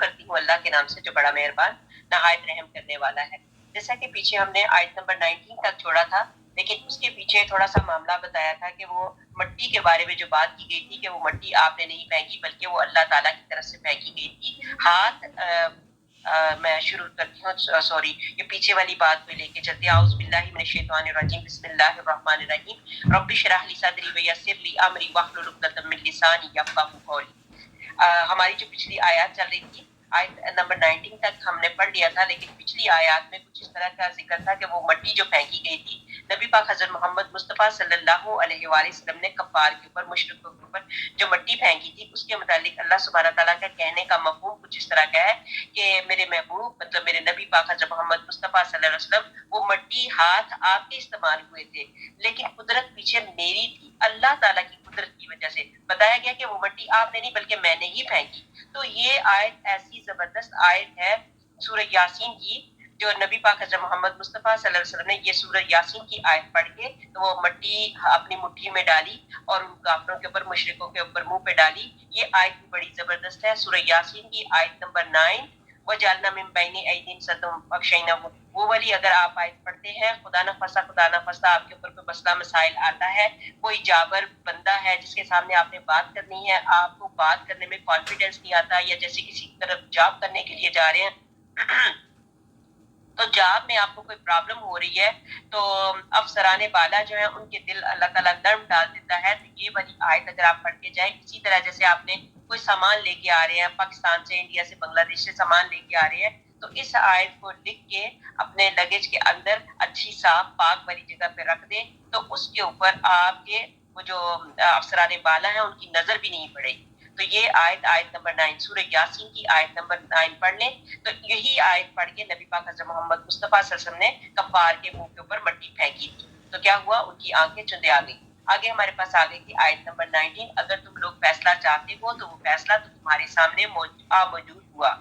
کرتی ہوں اللہ کے نام سے جو بڑا مہربان نہایت رحم کرنے والا ہے۔ جیسا کہ پیچھے ہم نے آیت نمبر 19 تک چھوڑا تھا، لیکن اس کے پیچھے تھوڑا سا معاملہ بتایا تھا کہ وہ مٹی کے بارے میں جو بات کی گئی تھی کہ وہ مٹی آپ نے نہیں پھینکی بلکہ وہ اللہ تعالیٰ کی طرف سے پھینکی گئی تھی۔ ہاتھ میں شروع کرتی ہوں، سوری یہ پیچھے والی بات کو لے کے چلتے ہیں۔ اعوذ باللہ من الشیطان الرجیم، بسم اللہ الرحمن الرحیم، رب اشرح لی صدری ویسر لی امری واحلل عقدۃ من لسانی یفقہوا قولی۔ ہماری جو پچھلی آیات چل رہی تھی، آیت نمبر 19 تک ہم نے پڑھ لیا تھا، لیکن پچھلی آیات میں کچھ اس طرح کا ذکر تھا کہ وہ مٹی جو پھینکی گئی تھی، نبی پاک حضرت محمد مصطفیٰ صلی اللہ علیہ وآلہ وسلم نے کفار کے اوپر، مشرکوں کے اوپر جو مٹی پھینکی تھی، اس کے متعلق اللہ سبحانہ تعالیٰ کا کہنے کا مفہوم کچھ اس طرح کا ہے کہ میرے محبوب مطلب میرے نبی پاک حضرت محمد مصطفیٰ صلی اللہ علیہ وسلم، وہ مٹی ہاتھ آپ کے استعمال ہوئے تھے، لیکن قدرت پیچھے میری تھی، اللہ تعالیٰ کی قدرت کی وجہ سے بتایا گیا کہ وہ مٹی آپ نے نہیں بلکہ میں نے ہی پھینکی۔ تو یہ آیت ایسی زبردست آیت ہے سورہ یاسین کی، جو نبی پاک حضرت محمد مصطفیٰ صلی اللہ علیہ وسلم نے یہ سورہ یاسین کی آیت پڑھ کے تو وہ مٹی اپنی مٹھی میں ڈالی اور ان کافروں کے اوپر، مشرکوں کے اوپر منہ پہ ڈالی۔ یہ آیت بھی بڑی زبردست ہے، سورہ یاسین کی آیت نمبر 9، وَجَعَلْنَا مِن بَيْنِ أَيْدِيهِمْ سَدًّا فَأَغْشَيْنَاهُمْ۔ وہ والی اگر آپ آیت پڑھتے ہیں، خدا نخواستہ آپ کے اوپر کوئی مسئلہ مسائل آتا ہے، کوئی جابر بندہ ہے جس کے سامنے آپ نے بات کرنی ہے، آپ کو بات کرنے میں کانفیڈنس نہیں آتا، یا جیسے کسی طرف جاب کرنے کے لیے جا رہے ہیں تو جاب میں آپ کو کوئی پرابلم ہو رہی ہے، تو افسران بالا جو ہیں ان کے دل اللہ تعالیٰ نرم ڈال دیتا ہے۔ تو یہ والی آیت اگر آپ پڑھ کے جائیں، اسی طرح جیسے آپ نے کوئی سامان لے کے آ رہے ہیں، پاکستان سے، انڈیا سے، بنگلہ دیش سے سامان لے کے آ رہے ہیں، تو اس آیت کو لکھ کے اپنے لگیج کے اندر اچھی صاف پاک والی جگہ پہ رکھ دیں، تو اس کے اوپر آپ کے وہ جو افسران بالا ہیں ان کی نظر بھی نہیں پڑے گی۔ تو یہ آیت نمبر 9 سورہ یاسین کی آیت نمبر 9 پڑھ لیں، تو یہی آیت پڑھ کے نبی پاک حضرت محمد مصطفیٰ صلی اللہ علیہ وسلم نے کفار کے منہ کے اوپر مٹی پھینکی تھی، تو کیا ہوا؟ ان کی آنکھیں چندے آ گئی۔ آگے ہمارے پاس آ گئی تھی آیت نمبر 19، اگر تم لوگ فیصلہ چاہتے ہو تو وہ فیصلہ تو تمہارے سامنے موجود ہوا،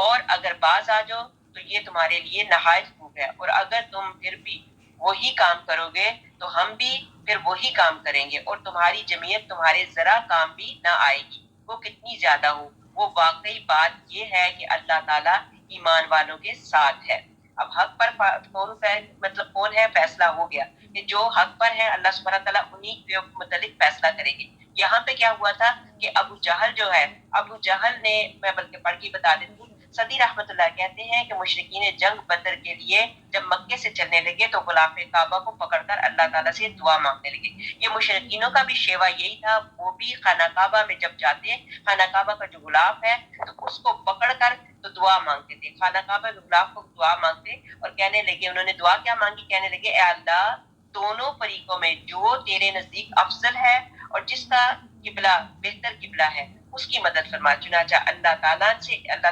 اور اگر باز آ جاؤ تو یہ تمہارے لیے نہایت خوب ہے، اور اگر تم پھر بھی وہی کام کرو گے تو ہم بھی پھر وہی کام کریں گے، اور تمہاری جمعیت تمہارے ذرا کام بھی نہ آئے گی، وہ کتنی زیادہ ہو۔ وہ واقعی بات یہ ہے کہ اللہ تعالیٰ ایمان والوں کے ساتھ ہے۔ اب حق پر کون ہے؟ فیصلہ ہو گیا کہ جو حق پر ہے اللہ سبحانہ تعالیٰ انہی کے متعلق فیصلہ کریں گے۔ یہاں پہ کیا ہوا تھا کہ ابو جہل جو ہے، ابو جہل نے، میں بلکہ پڑھ کے بتا دیتی ہوں، صدی رحمت اللہ کہتے ہیں کہ مشرکین جنگ بدر کے لیے جب مکے سے چلنے لگے تو غلاف کعبہ کو پکڑ کر اللہ تعالیٰ سے دعا مانگنے لگے۔ یہ مشرکینوں کا بھی شیوا یہی تھا، وہ بھی خانہ کعبہ میں جب جاتے، خانہ کعبہ کا جو غلاف ہے تو اس کو پکڑ کر تو دعا مانگتے تھے، خانہ کعبہ کے غلاف کو دعا مانگتے، اور کہنے لگے، انہوں نے دعا کیا مانگی؟ کہنے لگے اے اللہ، دونوں فریقوں میں جو تیرے نزدیک افضل ہے اور جس کا قبلہ بہتر قبلہ ہے اس کی مدد فرما۔ چنانچہ اللہ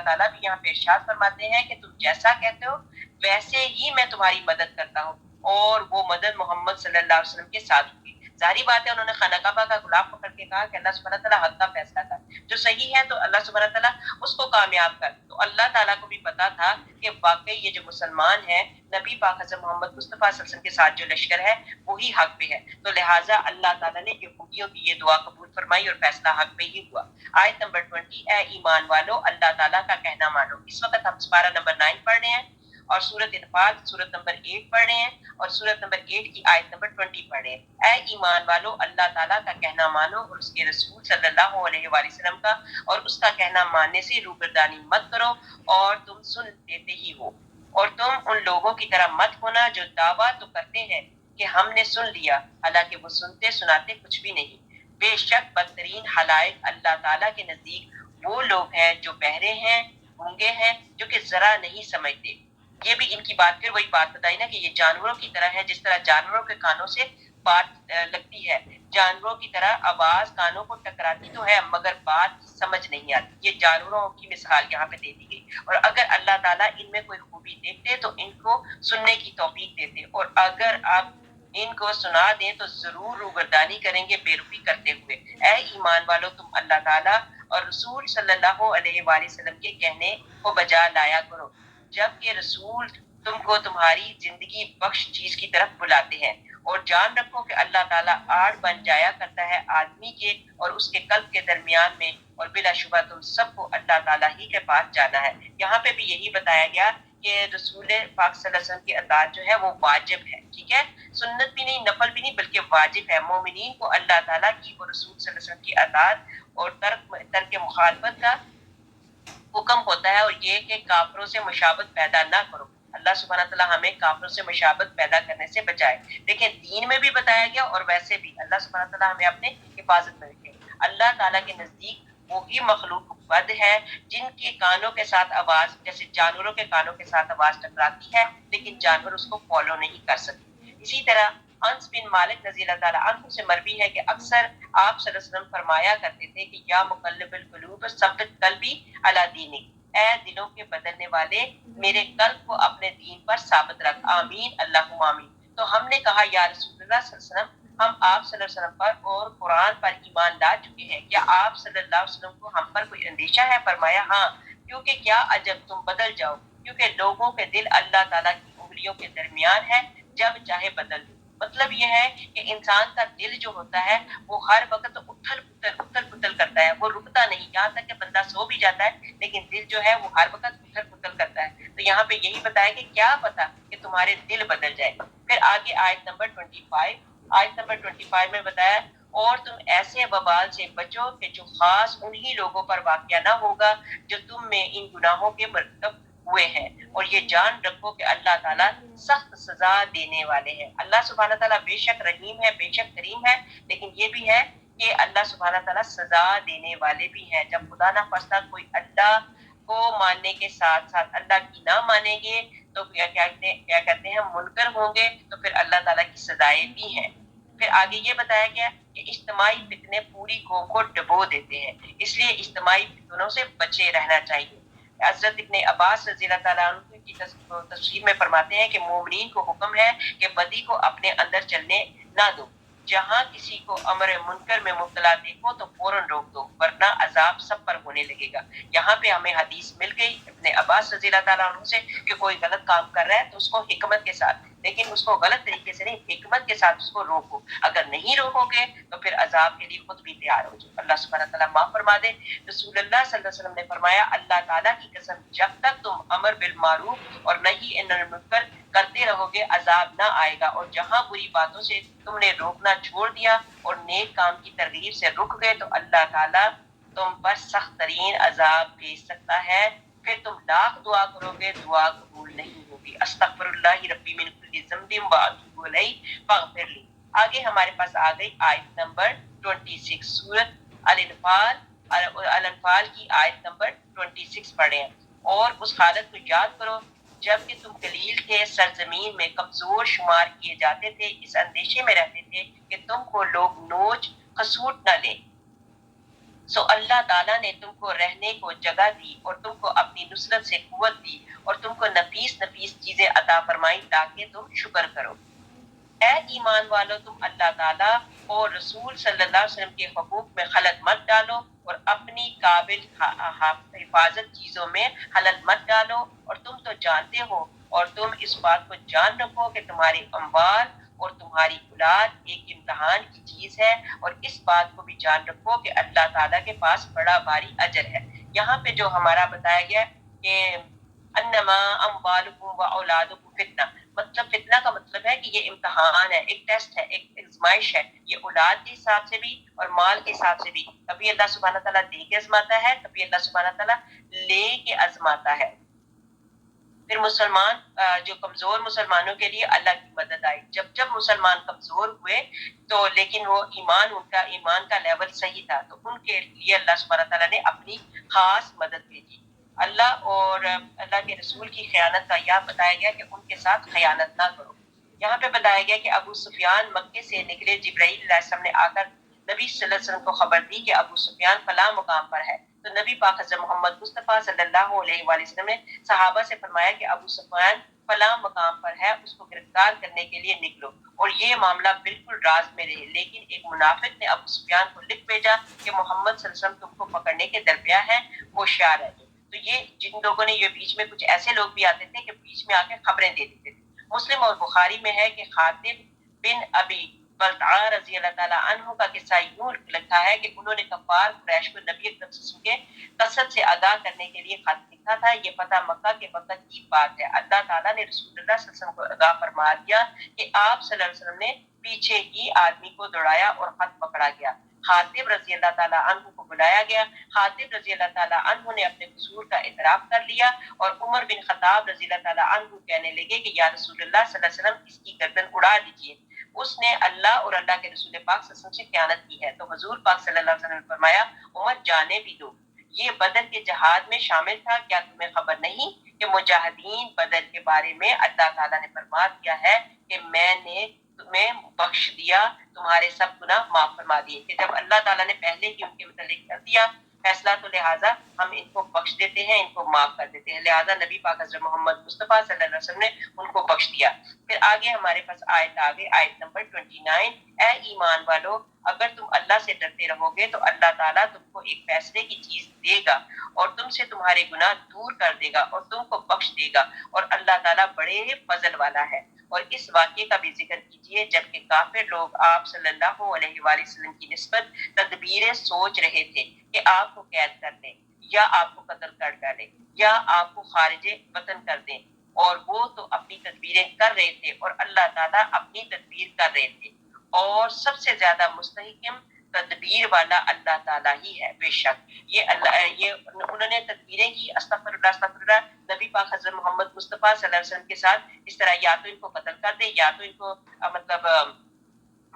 تعالیٰ بھی یہاں پہ ارشاد فرماتے ہیں کہ تم جیسا کہتے ہو ویسے ہی میں تمہاری مدد کرتا ہوں، اور وہ مدد محمد صلی اللہ علیہ وسلم کے ساتھ ہوگی۔ ظاہری بات ہے، انہوں نے خانہ کعبہ کا غلاف پکڑ کے کہا کہ اللہ سبحانہ تعالیٰ حق کا فیصلہ کر، جو صحیح ہے تو اللہ سبحانہ تعالیٰ اس کو کامیاب کر۔ تو اللہ تعالیٰ کو بھی پتا تھا کہ واقعی یہ جو مسلمان ہیں، نبی پاک حضرت محمد مصطفیٰ صلی اللہ علیہ وسلم کے ساتھ جو لشکر ہے وہی حق پہ ہے، تو لہٰذا اللہ تعالیٰ نے یہودیوں کی یہ دعا قبول فرمائی اور فیصلہ حق پہ ہی ہوا۔ آیت نمبر 20، اے ایمان والو اللہ تعالیٰ کا کہنا مانو۔ اس وقت ہم سپارہ نمبر 9 پڑھ رہے ہیں، اور سورۃ انفال سورۃ نمبر 8 پڑھ رہے ہیں، اور سورۃ نمبر 8 کی آیت نمبر 20 پڑھ رہے ہیں۔ اے ایمان والو اللہ تعالیٰ کا کہنا مانو اور اس کے رسول صلی اللہ علیہ وآلہ وسلم کا، اور اس کا کہنا ماننے سے روگردانی مت کرو، اور تم سن لیتے ہی ہو، اور تم ان لوگوں کی طرح مت ہونا جو دعویٰ تو کرتے ہیں کہ ہم نے سن لیا، حالانکہ وہ سنتے سناتے کچھ بھی نہیں۔ بے شک بدترین خلائق اللہ تعالیٰ کے نزدیک وہ لوگ ہیں جو بہرے ہیں، گونگے ہیں، جو کہ ذرا نہیں سمجھتے۔ یہ بھی ان کی بات، پھر وہی بات بتائی نا کہ یہ جانوروں کی طرح ہے، جس طرح جانوروں کے کانوں سے بات لگتی ہے، جانوروں کی طرح آواز کانوں کو ٹکراتی تو ہے مگر بات سمجھ نہیں آتی۔ یہ جانوروں کی مثال یہاں پہ دے دی گئی، اور اگر اللہ تعالیٰ ان میں کوئی خوبی دیکھتے تو ان کو سننے کی توفیق دیتے، اور اگر آپ ان کو سنا دیں تو ضرور روگردانی کریں گے بے رخی کرتے ہوئے۔ اے ایمان والو تم اللہ تعالیٰ اور رسول صلی اللہ علیہ وآلہ وسلم کے کہنے کو بجا لایا کرو، جبکہ رسول تم کو تمہاری زندگی بخش چیز کی طرف بلاتے ہیں، اور جان رکھو کہ اللہ تعالیٰ آڑ بن جایا کرتا ہے آدمی کے اور اس کے قلب کے درمیان میں، اور بلا شبہ تم سب کو اللہ تعالیٰ ہی کے پاس جانا ہے۔ یہاں پہ بھی یہی بتایا گیا کہ رسول پاک صلی اللہ علیہ وسلم کی اطاعت جو ہے وہ واجب ہے، ٹھیک ہے، سنت بھی نہیں، نفل بھی نہیں، بلکہ واجب ہے۔ مومنین کو اللہ تعالیٰ کی اور رسول صلی اللہ علیہ وسلم کی اطاعت اور ترک مخالفت کا حکم ہوتا ہے، اور یہ کہ کافروں سے مشابہت پیدا نہ کرو۔ اللہ سبحانہ تعالیٰ ہمیں کافروں سے مشابہت پیدا کرنے سے بچائے۔ دیکھیں دین میں بھی بتایا گیا اور ویسے بھی اللہ سبحانہ تعالیٰ ہمیں اپنے حفاظت میں رکھے۔ اللہ تعالیٰ کے نزدیک وہی مخلوق بد ہے جن کے کانوں کے ساتھ آواز، جیسے جانوروں کے کانوں کے ساتھ آواز ٹکراتی ہے لیکن جانور اس کو فالو نہیں کر سکتے۔ اسی طرح انس بن مالک رضی اللہ تعالیٰ عنہ سے مروی ہے کہ اکثر آپ صلی اللہ علیہ وسلم فرمایا کرتے تھے کہ یا مقلب القلوب ثبت قلبی علی دینک، اے دلوں کے بدلنے والے میرے قلب کو اپنے دین پر ثابت رکھ، آمین اللہم آمین۔ تو ہم نے کہا یا رسول اللہ صلی اللہ علیہ وسلم ہم آپ صلی اللہ علیہ وسلم پر اور قرآن پر ایمان لا چکے ہیں، کیا آپ صلی اللہ علیہ وسلم کو ہم پر کوئی اندیشہ ہے؟ فرمایا ہاں، کیونکہ کیا عجب تم بدل جاؤ، کیونکہ لوگوں کے دل اللہ تعالیٰ کی انگلیوں کے درمیان ہے، جب چاہے بدل دو۔ مطلب یہ ہے کہ انسان کا دل جو ہوتا ہے وہ ہر وقت اتھل پتل کرتا ہے، وہ رکتا نہیں، یہاں تک کہ بندہ سو بھی جاتا ہے لیکن دل جو ہے وہ ہر وقت اتھل پتل کرتا ہے۔ تو یہاں پہ یہی بتایا کہ کیا پتا کہ تمہارے دل بدل جائے۔ پھر آگے آیت نمبر 25 میں بتایا اور تم ایسے وبال سے بچو کہ جو خاص انہی لوگوں پر واقع نہ ہوگا جو تم میں ان گناہوں کے مرتکب ہوئے ہیں، اور یہ جان رکھو کہ اللہ تعالیٰ سخت سزا دینے والے ہیں۔ اللہ سبحانہ تعالیٰ بے شک رحیم ہے، بے شک کریم ہے، لیکن یہ بھی ہے کہ اللہ سبحانہ تعالیٰ سزا دینے والے بھی ہیں۔ جب خدا نہ خواستہ کوئی اللہ کو ماننے کے ساتھ ساتھ اللہ کی نہ مانیں گے تو کیا کہتے ہیں منکر ہوں گے، تو پھر اللہ تعالیٰ کی سزائیں بھی ہیں۔ پھر آگے یہ بتایا گیا کہ اجتماعی فتنے پوری قوم کو ڈبو دیتے ہیں، اس لیے اجتماعی فتنوں سے بچے رہنا چاہیے۔ حضرت ابن عباس رضی اللہ تعالیٰ عنہ کی تفسیر میں فرماتے ہیں کہ مومنین کو حکم ہے کہ بدی کو اپنے اندر چلنے نہ دو، جہاں کسی کو امر منکر میں مبتلا دیکھو تو فوراً روک دو ورنہ عذاب سب پر ہونے لگے گا۔ یہاں پہ ہمیں حدیث مل گئی ابن عباس رضی اللہ تعالیٰ عنہ سے کہ کوئی غلط کام کر رہا ہے تو اس کو حکمت کے ساتھ، لیکن اس کو غلط طریقے سے نہیں، حکمت کے ساتھ اس کو روکو، اگر نہیں روکو گے تو پھر عذاب کے لیے خود بھی تیار ہو جاؤ۔ اللہ سبحانہ تعالیٰ معاف فرما دے۔ رسول اللہ صلی اللہ علیہ وسلم نے فرمایا اللہ تعالیٰ کی قسم جب تک تم امر بالمعروف اور نہی عن المنکر کرتے رہو گے عذاب نہ آئے گا، اور جہاں بری باتوں سے تم نے روکنا چھوڑ دیا اور نیک کام کی ترغیب سے رک گئے تو اللہ تعالیٰ تم پر سخت ترین عذاب بھیج سکتا ہے، پھر تم لاکھ دعا کرو گے دعا قبول نہیں ہوگی۔ استغفر اللہ ربی من کل ذنب واتوب الیہ فاغفر لی۔ آگے ہمارے پاس آ گئی آیت نمبر 26، سورۃ الانفال کی آیت نمبر 26 پڑھیں، اور اس حالت کو یاد کرو جب کہ تم قلیل تھے، سرزمین میں کمزور شمار کیے جاتے تھے، اس اندیشے میں رہتے تھے کہ تم کو لوگ نوچ خسوٹ نہ لیں، سو اللہ تعالیٰ نے تم کو رہنے کو جگہ دی اور تم کو اپنی نصرت سے قوت دی اور تم کو نفیس چیزیں عطا فرمائی تاکہ تم شکر کرو۔ اے ایمان والو تم اللہ تعالیٰ اور رسول صلی اللہ علیہ وسلم کے حقوق میں خلل مت ڈالو اور اپنی قابل حفاظت چیزوں میں خلل مت ڈالو، اور تم تو جانتے ہو اور تم اس بات کو جان رکھو کہ تمہاری اموال اور تمہاری اولاد ایک امتحان کی چیز ہے، اور اس بات کو بھی جان رکھو کہ اللہ تعالیٰ کے پاس بڑا بھاری اجر ہے۔ یہاں پہ جو ہمارا بتایا گیا کہ انما اموالکم و اولادکم فتنہ، مطلب فتنہ کا مطلب ہے کہ یہ امتحان ہے، ایک ٹیسٹ ہے، ایک آزمائش ہے، یہ اولاد کے حساب سے بھی اور مال کے حساب سے بھی، کبھی اللہ سبحانہ تعالیٰ دے کے آزماتا ہے، کبھی اللہ سبحانہ تعالیٰ لے کے آزماتا ہے۔ پھر مسلمان جو کمزور مسلمانوں کے لیے اللہ کی مدد آئی، جب مسلمان کمزور ہوئے تو لیکن وہ ان کا ایمان کا لیول صحیح تھا تو ان کے لیے اللہ سبحانہ تعالیٰ نے اپنی خاص مدد بھیجی۔ اللہ اور اللہ کے رسول کی خیانت کا یہ بتایا گیا کہ ان کے ساتھ خیانت نہ کرو۔ یہاں پہ بتایا گیا کہ ابو سفیان مکے سے نکلے، جبرائیل علیہ السلام نے آ کر نبی صلی اللہ علیہ وسلم کو خبر دی کہ ابو سفیان فلاں مقام پر ہے، تو نبی پاک حضرت محمد مصطفیٰ صلی اللہ علیہ وآلہ وسلم نے صحابہ سے فرمایا کہ ابو سفیان فلاں مقام پر ہے، اس کو گرفتار کرنے کے لیے نکلو، اور یہ معاملہ بالکل راز میں رہے، لیکن ایک منافق نے ابو سفیان کو لکھ بھیجا کہ محمد صلی اللہ علیہ وسلم تم کو پکڑنے کے درپیاں ہیں، ہوشیار ہے۔ تو یہ جن لوگوں نے، یہ بیچ میں کچھ ایسے لوگ بھی آتے تھے کہ بیچ میں آ کے خبریں دے دیتے تھے۔ مسلم اور بخاری میں ہے کہ خاطب بن ابی بلتع رضی اللہ تعالیٰ عنہ کا قصہ یوں لکھا ہے کہ انہوں نے کفار قریش کو نبی اکرم صلی اللہ علیہ وسلم کے قصد سے آگاہ کرنے کے لیے خط لکھا تھا. یہ فتح مکہ کے وقت کی بات ہے. اللہ تعالیٰ نے رسول اللہ صلی اللہ علیہ وسلم کو آگاہ فرما دیا کہ آپ صلی اللہ علیہ وسلم نے پیچھے ہی آدمی کو دوڑایا اور خط پکڑا گیا. حاطب رضی اللہ تعالیٰ عنہ کو بلایا گیا. حاطب رضی اللہ تعالیٰ عنہ نے اپنے قصور کا اعتراف کر لیا اور عمر بن خطاب رضی اللہ تعالیٰ عنہ کہنے لگے کہ یا رسول اللہ صلی اللہ علیہ وسلم اس کی گردن اڑا دیجیے, اس نے اللہ اور اللہ کے رسول پاک صلی اللہ علیہ وسلم سے خیانت کی ہے. تو حضور پاک صلی اللہ علیہ وسلم نے فرمایا عمر جانے بھی دو, یہ بدر کے جہاد میں شامل تھا. کیا تمہیں خبر نہیں کہ مجاہدین بدر کے بارے میں اللہ تعالیٰ نے فرما دیا ہے کہ میں نے تمہیں بخش دیا, تمہارے سب گناہ معاف فرما دیے. کہ جب اللہ تعالیٰ نے پہلے ہی ان کے متعلق کر دیا فیصلہ تو لہٰذا ہم ان کو بخش دیتے ہیں, ان کو معاف کر دیتے ہیں. لہٰذا نبی پاک حضرت محمد مصطفیٰ صلی اللہ علیہ وسلم نے ان کو بخش دیا. پھر آگے ہمارے پاس آیت نمبر 29, اے ایمان والو اگر تم اللہ سے ڈرتے رہو گے تو اللہ تعالیٰ تم کو ایک فیصلے کی چیز دے گا اور تم سے تمہارے گناہ دور کر دے گا اور تم کو بخش دے گا, اور اللہ تعالیٰ بڑے فضل والا ہے. اور اس واقعے کا بھی ذکر کیجئے جبکہ کافر لوگ آپ صلی اللہ علیہ وآلہ وسلم کی نسبت تدبیریں سوچ رہے تھے کہ آپ کو قید کر دیں یا آپ کو قتل کر ڈالیں یا آپ کو خارج وطن کر دیں, اور وہ تو اپنی تدبیریں کر رہے تھے اور اللہ تعالیٰ اپنی تدبیر کر رہے تھے, اور سب سے زیادہ مستحکم تدبیر والا اللہ تعالیٰ ہی ہے. بے شک یہ انہوں نے تدبیریں کی, استغفر اللہ استغفر اللہ, نبی پاک حضرت محمد مصطفیٰ صلی اللہ علیہ وسلم کے ساتھ اس طرح یا تو ان کو قتل کر دے یا تو ان کو مطلب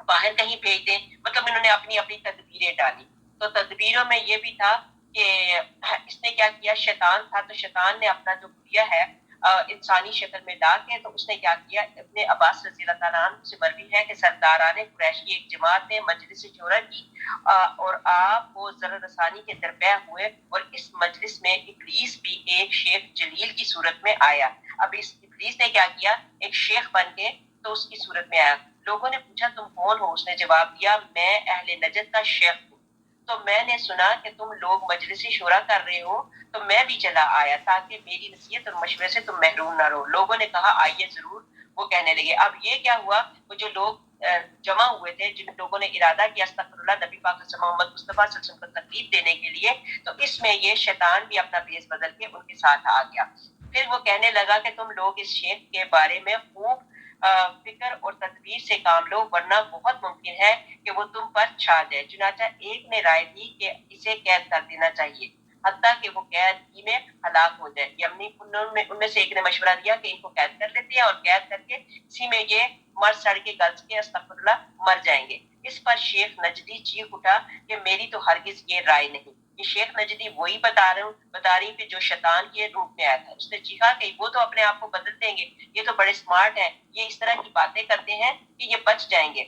باہر کہیں بھیج دیں, مطلب انہوں نے اپنی اپنی تدبیریں ڈالی. تو تدبیروں میں یہ بھی تھا کہ اس نے کیا کیا, شیطان تھا تو شیطان نے اپنا جو کیا ہے انسانی شکل میں لا کے, تو اس نے کیا کیا, ابن عباس رضی اللہ تعالیٰ عنہ سے مروی ہے کہ سرداران قریش کی ایک جماعت نے مجلس شورا کی اور آپ وہ ذر رسانی کے درپے ہوئے, اور اس مجلس میں ابلیس بھی ایک شیخ جلیل کی صورت میں آیا. اب اس ابلیس نے کیا کیا, ایک شیخ بن کے تو اس کی صورت میں آیا. لوگوں نے پوچھا تم کون ہو, اس نے جواب دیا میں اہل نجد کا شیخ ہوں, تو میں نے سنا کہ تم لوگ مجلس شورا کر رہے ہو تو میں بھی چلا آیا تاکہ میری نصیحت اور مشورے سے تم محروم نہ رہو. لوگوں نے کہا آئیے ضرور. وہ کہنے لگے. اب یہ کیا ہوا, وہ جو لوگ جمع ہوئے تھے جن لوگوں نے ارادہ کیا استغفر اللہ نبی پاک صلی محمد مصطفیٰ صلی اللہ علیہ وسلم کو تکلیف دینے کے لیے, تو اس میں یہ شیطان بھی اپنا بھیس بدل کے ان کے ساتھ آ گیا. پھر وہ کہنے لگا کہ تم لوگ اس شیخ کے بارے میں خوب فکر اور تدبیر سے کام لو ورنہ بہت ممکن ہے کہ وہ تم پر چھا جائے. چنانچہ ایک نے رائے دی کہ اسے قید کر دینا چاہیے حتیٰ کہ وہ قید ہی میں ہلاک ہو جائے. یعنی ان میں سے ایک نے مشورہ دیا کہ ان کو قید کر لیتے ہیں اور قید کر کے اسی میں یہ مر سڑ کے گل کے استغفر اللہ مر جائیں گے. اس پر شیخ نجدی چیخ اٹھا کہ میری تو ہرگز یہ رائے نہیں. یہ شیخ نجدی وہی بتا رہی کہ جو شیطان کے روپ میں آیا تھا. اس نے چیخا کہ وہ تو اپنے آپ کو بدل دیں گے, یہ تو بڑے سمارٹ ہیں, یہ اس طرح کی باتیں کرتے ہیں کہ یہ بچ جائیں گے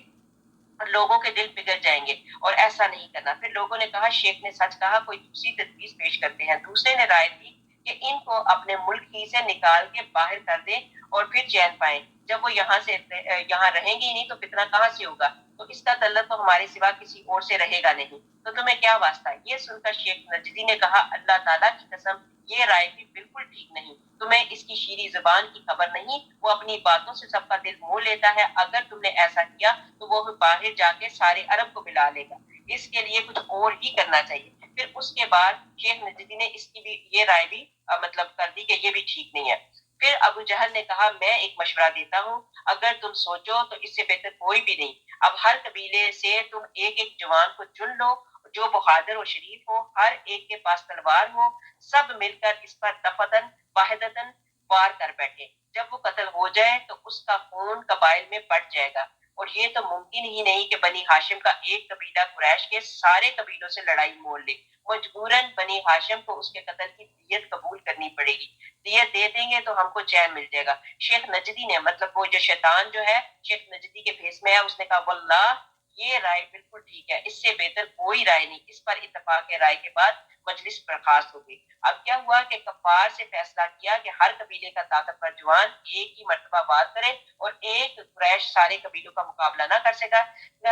اور لوگوں کے دل پگھل جائیں گے, اور ایسا نہیں کرنا. پھر لوگوں نے کہا شیخ نے سچ کہا, کوئی دوسری تجویز پیش کرتے ہیں. دوسرے نے رائے دی کہ ان کو اپنے ملک ہی سے نکال کے باہر کر دیں اور پھر چین پائیں. جب وہ یہاں رہیں گی نہیں تو فتنہ کہاں سے ہوگا, تو اس کا تعلق تو ہمارے سوا کسی اور سے رہے گا نہیں, تو تمہیں کیا واسطہ. یہ سن کر شیخ نجدی نے کہا اللہ تعالیٰ کی قسم یہ رائے بھی بالکل ٹھیک نہیں, تمہیں اس کی شیریں زبان کی خبر نہیں, وہ اپنی باتوں سے سب کا دل موہ لیتا ہے. اگر تم نے ایسا کیا تو وہ باہر جا کے سارے عرب کو ملا لے گا, اس کے لیے کچھ اور ہی کرنا چاہیے. پھر اس کے بعد شیخ نجدی نے اس کی بھی یہ رائے بھی مطلب کر دی کہ یہ بھی ٹھیک نہیں ہے. پھر ابو جہل نے کہا میں ایک مشورہ دیتا ہوں, اگر تم سوچو تو اس سے بہتر کوئی بھی نہیں. اب ہر قبیلے سے تم ایک ایک جوان کو چن لو جو بہادر و شریف ہو, ہر ایک کے پاس تلوار ہو, سب مل کر اس پر دفتن واحدتن وار کر بیٹھے. جب وہ قتل ہو جائے تو اس کا خون قبائل میں بٹ جائے گا, اور یہ تو ممکن ہی نہیں کہ بنی ہاشم کا ایک قبیلہ قریش کے سارے قبیلوں سے لڑائی مول لے. مجبوراً بنی ہاشم کو اس کے قتل کی دیت قبول کرنی پڑے گی, دیت دے دیں گے تو ہم کو چین مل جائے گا. شیخ نجدی نے مطلب وہ جو شیطان جو ہے شیخ نجدی کے بھیس میں ہے, اس نے کہا واللہ یہ رائے بالکل ٹھیک ہے, اس سے بہتر کوئی رائے نہیں. اس پر اتفاق رائے کے بعد مجلس برخاست ہو گئی. اب کیا ہوا کہ کفار سے فیصلہ کیا کہ ہر قبیلے کا طاقتور جوان ایک ہی مرتبہ وار کرے اور ایک قریش سارے قبیلوں کا مقابلہ نہ کر سکا.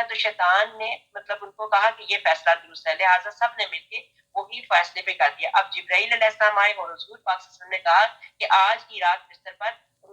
تو شیطان نے مطلب ان کو کہا کہ یہ فیصلہ درست ہے, لہٰذا سب نے مل کے وہی فیصلے پہ کر دیا. اب جبرائیل علیہ السلام آئے اور حضور پاک صلی اللہ علیہ وسلم نے کہا کہ آج کی رات بستر پر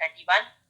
31,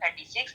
36,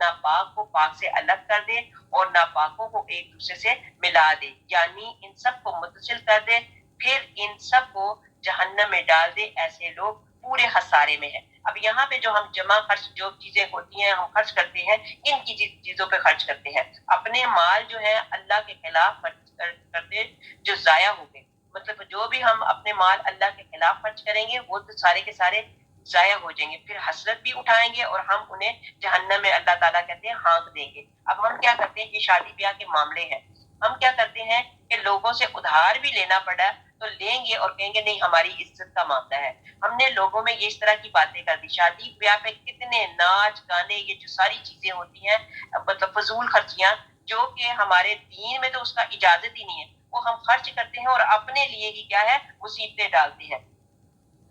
ناپاک کو پاک سے الگ کر دے اور ناپاکوں کو ایک دوسرے سے ملا دے، یعنی ان سب کو متصل کر دے، پھر ان سب کو جہنم میں ڈال دے۔ ایسے لوگ پورے خسارے میں ہیں۔ اب یہاں پہ جو ہم جمع خرچ جو چیزیں ہوتی ہیں ہم خرچ کرتے ہیں، ان کی چیزوں پہ خرچ کرتے ہیں، اپنے مال جو ہے اللہ کے خلاف خرچ کرتے جو ضائع ہو گئے، مطلب جو بھی ہم اپنے مال اللہ کے خلاف خرچ کریں گے وہ تو سارے کے سارے ضائع ہو جائیں گے، پھر حسرت بھی اٹھائیں گے اور ہم انہیں جہنم میں اللہ تعالیٰ کہتے ہیں ہانک دیں گے۔ اب ہم کیا کرتے ہیں، یہ شادی بیاہ کے معاملے ہیں، ہم کیا کرتے ہیں کہ لوگوں سے ادھار بھی لینا پڑا تو لیں گے اور کہیں گے نہیں ہماری عزت کا معاملہ ہے۔ ہم نے لوگوں میں یہ اس طرح کی باتیں کر دی، شادی بیاہ پہ کتنے ناچ گانے یہ جو ساری چیزیں ہوتی ہیں مطلب فضول خرچیاں جو کہ ہمارے دین میں تو اس کا اجازت ہی نہیں ہے، وہ ہم خرچ کرتے ہیں اور اپنے لیے ہی کیا ہے مصیبتیں ڈالتے ہیں۔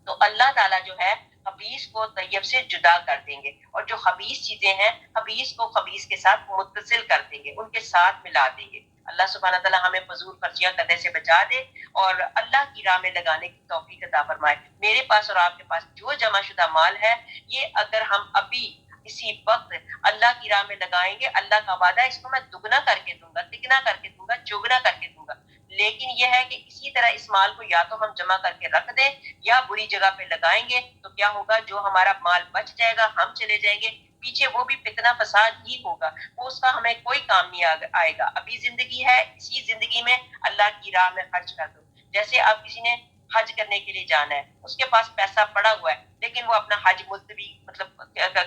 تو اللہ تعالیٰ جو ہے خبیث کو طیب سے جدا کر دیں گے، اور جو خبیث چیزیں ہیں خبیث کو خبیث کے ساتھ متصل کر دیں گے، ان کے ساتھ ملا دیں گے۔ اللہ سبحانہ تعالیٰ ہمیں فضول خرچیاں کرنے سے بچا دے اور اللہ کی راہ میں لگانے کی توفیق عطا فرمائے۔ میرے پاس اور آپ کے پاس جو جمع شدہ مال ہے، یہ اگر ہم ابھی اسی وقت اللہ کی راہ میں لگائیں گے، اللہ کا وعدہ ہے اس کو میں دگنا کر کے دوں گا، تگنا کر کے دوں گا، چوگنا کر کے دوں گا۔ لیکن یہ ہے کہ اسی طرح اس مال کو یا تو ہم جمع کر کے رکھ دیں یا بری جگہ پہ لگائیں گے تو کیا ہوگا، جو ہمارا مال بچ جائے گا ہم چلے جائیں گے، پیچھے وہ بھی فتنہ فساد ہی ہوگا، وہ اس کا ہمیں کوئی کام نہیں آئے گا۔ ابھی زندگی ہے، اسی زندگی میں اللہ کی راہ میں خرچ کر دو۔ جیسے اب کسی نے حج کرنے کے لیے جانا ہے، اس کے پاس پیسہ پڑا ہوا ہے لیکن وہ اپنا حج ملتوی مطلب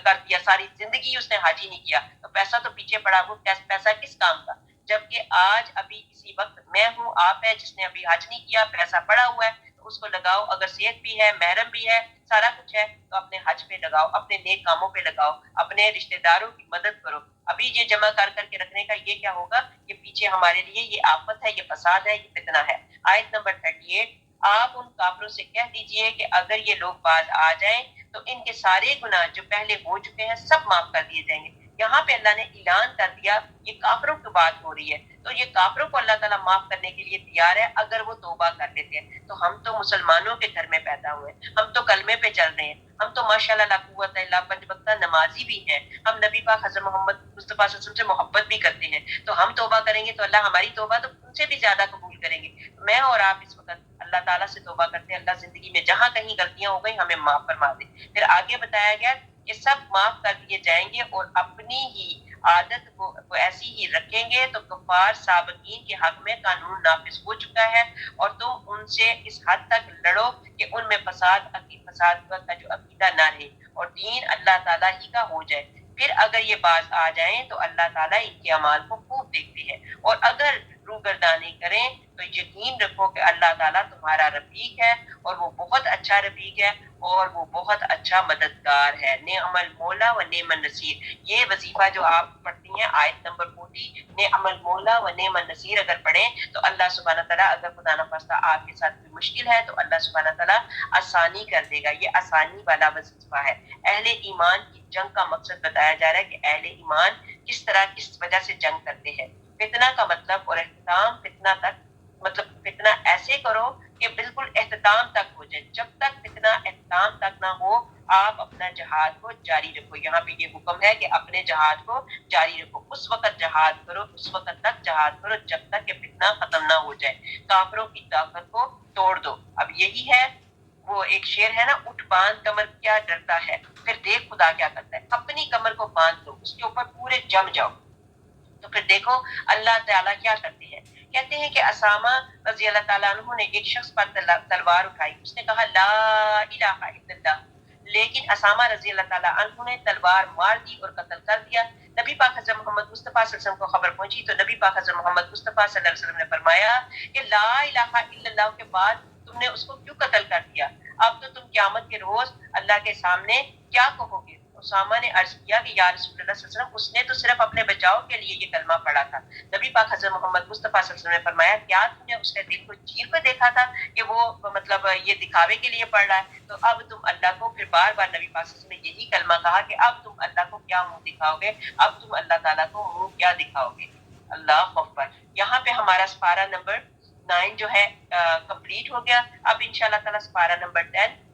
کر دیا، ساری زندگی اس نے حج ہی نہیں کیا، تو پیسہ تو پیچھے پڑا، وہ پیسہ کس کام کا؟ جبکہ آج ابھی اسی وقت میں ہوں، آپ ہے جس نے ابھی حج نہیں کیا، پیسہ پڑا ہوا ہے تو اس کو لگاؤ، اگر صحت بھی ہے، محرم بھی ہے، سارا کچھ ہے تو اپنے حج پہ لگاؤ، اپنے نیک کاموں پہ لگاؤ، اپنے رشتہ داروں کی مدد کرو۔ ابھی یہ جمع کر کے رکھنے کا یہ کیا ہوگا کہ پیچھے ہمارے لیے یہ آفت ہے، یہ فساد ہے، یہ فتنہ ہے۔ آیت نمبر 38، آپ ان کافروں سے کہہ دیجئے کہ اگر یہ لوگ باز آ جائیں تو ان کے سارے گناہ جو پہلے ہو چکے ہیں سب معاف کر دیے جائیں گے۔ یہاں پہ اللہ نے اعلان کر دیا، یہ کافروں کی بات ہو رہی ہے، تو یہ کافروں کو اللہ تعالیٰ معاف کرنے کے لیے تیار ہے اگر وہ توبہ کر لیتے ہیں۔ تو ہم تو مسلمانوں کے گھر میں پیدا ہوئے ہیں، ہم تو کلمے پہ چل رہے ہیں، ہم تو ماشاءاللہ لا قوت الا باللہ 5 وقتہ نمازی بھی ہیں، ہم نبی پاک حضرت محمد مصطفیٰ صلی اللہ علیہ وسلم سے محبت بھی کرتے ہیں، تو ہم توبہ کریں گے تو اللہ ہماری توبہ تو ان سے بھی زیادہ قبول کریں گے۔ میں اور آپ اس وقت اللہ تعالیٰ سے توبہ کرتے ہیں، اللہ زندگی میں جہاں کہیں غلطیاں ہو گئی ہمیں معاف فرما دے۔ پھر آگے بتایا گیا کہ سب معاف کر دیے جائیں گے اور اپنی ہی عادت کو ایسی ہی رکھیں گے تو کفار سابقین کے حق میں قانون نافذ ہو چکا ہے، اور تم ان سے اس حد تک لڑو کہ ان میں فساد کا جو عقیدہ نہ رہے اور دین اللہ تعالیٰ ہی کا ہو جائے۔ پھر اگر یہ باز آ جائیں تو اللہ تعالیٰ ان کے اعمال کو خوب دیکھتے ہیں، اور اگر روگردانی کریں تو یقین رکھو کہ اللہ تعالیٰ تمہارا رفیق ہے اور وہ بہت اچھا رفیق ہے اور وہ بہت اچھا مددگار ہے۔ نعم المولا و نعم النصیر، یہ وظیفہ جو آپ پڑھتی ہیں آیت نمبر 40، نعم المولا و نعم النصیر اگر پڑھیں تو اللہ سبحانہ تعالیٰ اگر خدا نخواستہ آپ کے ساتھ کوئی مشکل ہے تو اللہ سبحانہ تعالیٰ آسانی کر دے گا۔ یہ آسانی والا وظیفہ ہے۔ اہل ایمان کی جنگ کا مقصد بتایا جا رہا ہے کہ اہل ایمان کس طرح کس وجہ سے جنگ کرتے ہیں۔ فتنہ کا مطلب اور اختتام فتنہ تک، مطلب فتنہ ایسے کرو کہ بالکل اختتام تک ہو جائے، جب تک فتنہ اختتام تک نہ ہو آپ اپنا جہاد کو جاری رکھو۔ یہاں پہ یہ حکم ہے کہ اپنے جہاد کو جاری رکھو، اس وقت جہاد کرو، اس وقت تک جہاد کرو جب تک کہ فتنہ ختم نہ ہو جائے، کافروں کی طاقت کو توڑ دو۔ اب یہی ہے وہ ایک شعر ہے نا، اٹھ باندھ کمر کیا ڈرتا ہے، پھر دیکھ خدا کیا کرتا ہے۔ اپنی کمر کو باندھ دو، اس کے اوپر پورے جم جاؤ، تو پھر دیکھو اللہ تعالیٰ کیا کرتے ہیں۔ کہتے ہیں کہ اسامہ رضی اللہ تعالیٰ عنہ نے ایک شخص پر تلوار اٹھائی، اس نے کہا لا الہ الا اللہ، لیکن اسامہ رضی اللہ تعالیٰ عنہ نے تلوار مار دی اور قتل کر دیا۔ نبی پاک حضرت محمد مصطفیٰ صلی اللہ علیہ وسلم کو خبر پہنچی تو نبی پاک حضرت محمد مصطفیٰ صلی اللہ علیہ وسلم نے فرمایا کہ لا الہ الا اللہ کے بعد تم نے اس کو کیوں قتل کر دیا؟ اب تو تم قیامت کے روز اللہ کے سامنے کیا کہو گے؟ اسامہ نے عرض کیا کہ یا رسول اللہ صلی اللہ علیہ وسلم، اس نے تو صرف اپنے بچاؤ کے لیے یہ کلمہ پڑھا تھا۔ نبی پاک حضرت محمد مصطفیٰ صلی اللہ علیہ وسلم نے فرمایا کیا تم نے اس کے دل کو چیر کر دیکھا تھا کہ وہ مطلب یہ دکھاوے کے لیے پڑھ رہا ہے؟ تو اب تم اللہ کو، پھر بار بار نبی پاک صلی اللہ علیہ وسلم نے یہی کلمہ کہا کہ اب تم اللہ کو کیا منہ دکھاؤ گے، اب تم اللہ تعالیٰ کو منہ کیا دکھاؤ گے۔ اللہ اکبر۔ یہاں پہ ہمارا سپارہ نمبر 9 جو ہے کمپلیٹ ہو گیا۔ اب انشاءاللہ تعالیٰ سپارہ نمبر 10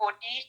42,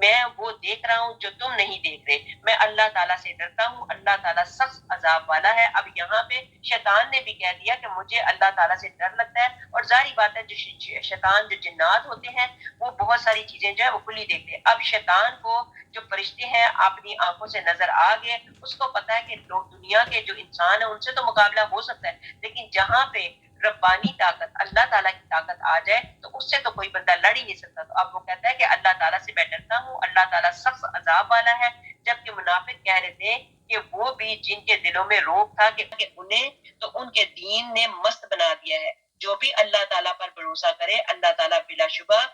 میں وہ دیکھ رہا ہوں جو تم نہیں دیکھ رہے، میں اللہ تعالیٰ سے ڈرتا ہوں، اللہ تعالیٰ سخت عذاب والا ہے۔ اب یہاں پہ شیطان نے بھی کہہ دیا کہ مجھے اللہ تعالیٰ سے ڈر لگتا ہے، اور ظاہری بات ہے جو شیطان جو جنات ہوتے ہیں وہ بہت ساری چیزیں جو ہے وہ کھلی دیکھتے ہیں۔ اب شیطان کو جو فرشتے ہیں اپنی آنکھوں سے نظر آ گئے، اس کو پتا ہے کہ لوگ دنیا کے جو انسان ہیں ان سے تو مقابلہ ہو سکتا ہے، لیکن جہاں پہ ربانی طاقت اللہ تعالیٰ کی طاقت آ جائے تو اس سے تو کوئی بندہ لڑ ہی نہیں سکتا۔ تو اب وہ کہتا ہے کہ اللہ تعالیٰ سے میں ڈرتا ہوں، اللہ تعالیٰ سخت عذاب والا ہے۔ جبکہ منافق کہہ رہے تھے کہ وہ بھی جن کے دلوں میں روب تھا کہ انہیں تو ان کے دین نے مست بنا دیا ہے۔ جو بھی اللہ تعالیٰ پر بھروسہ کرے اللہ تعالیٰ بلا شبہ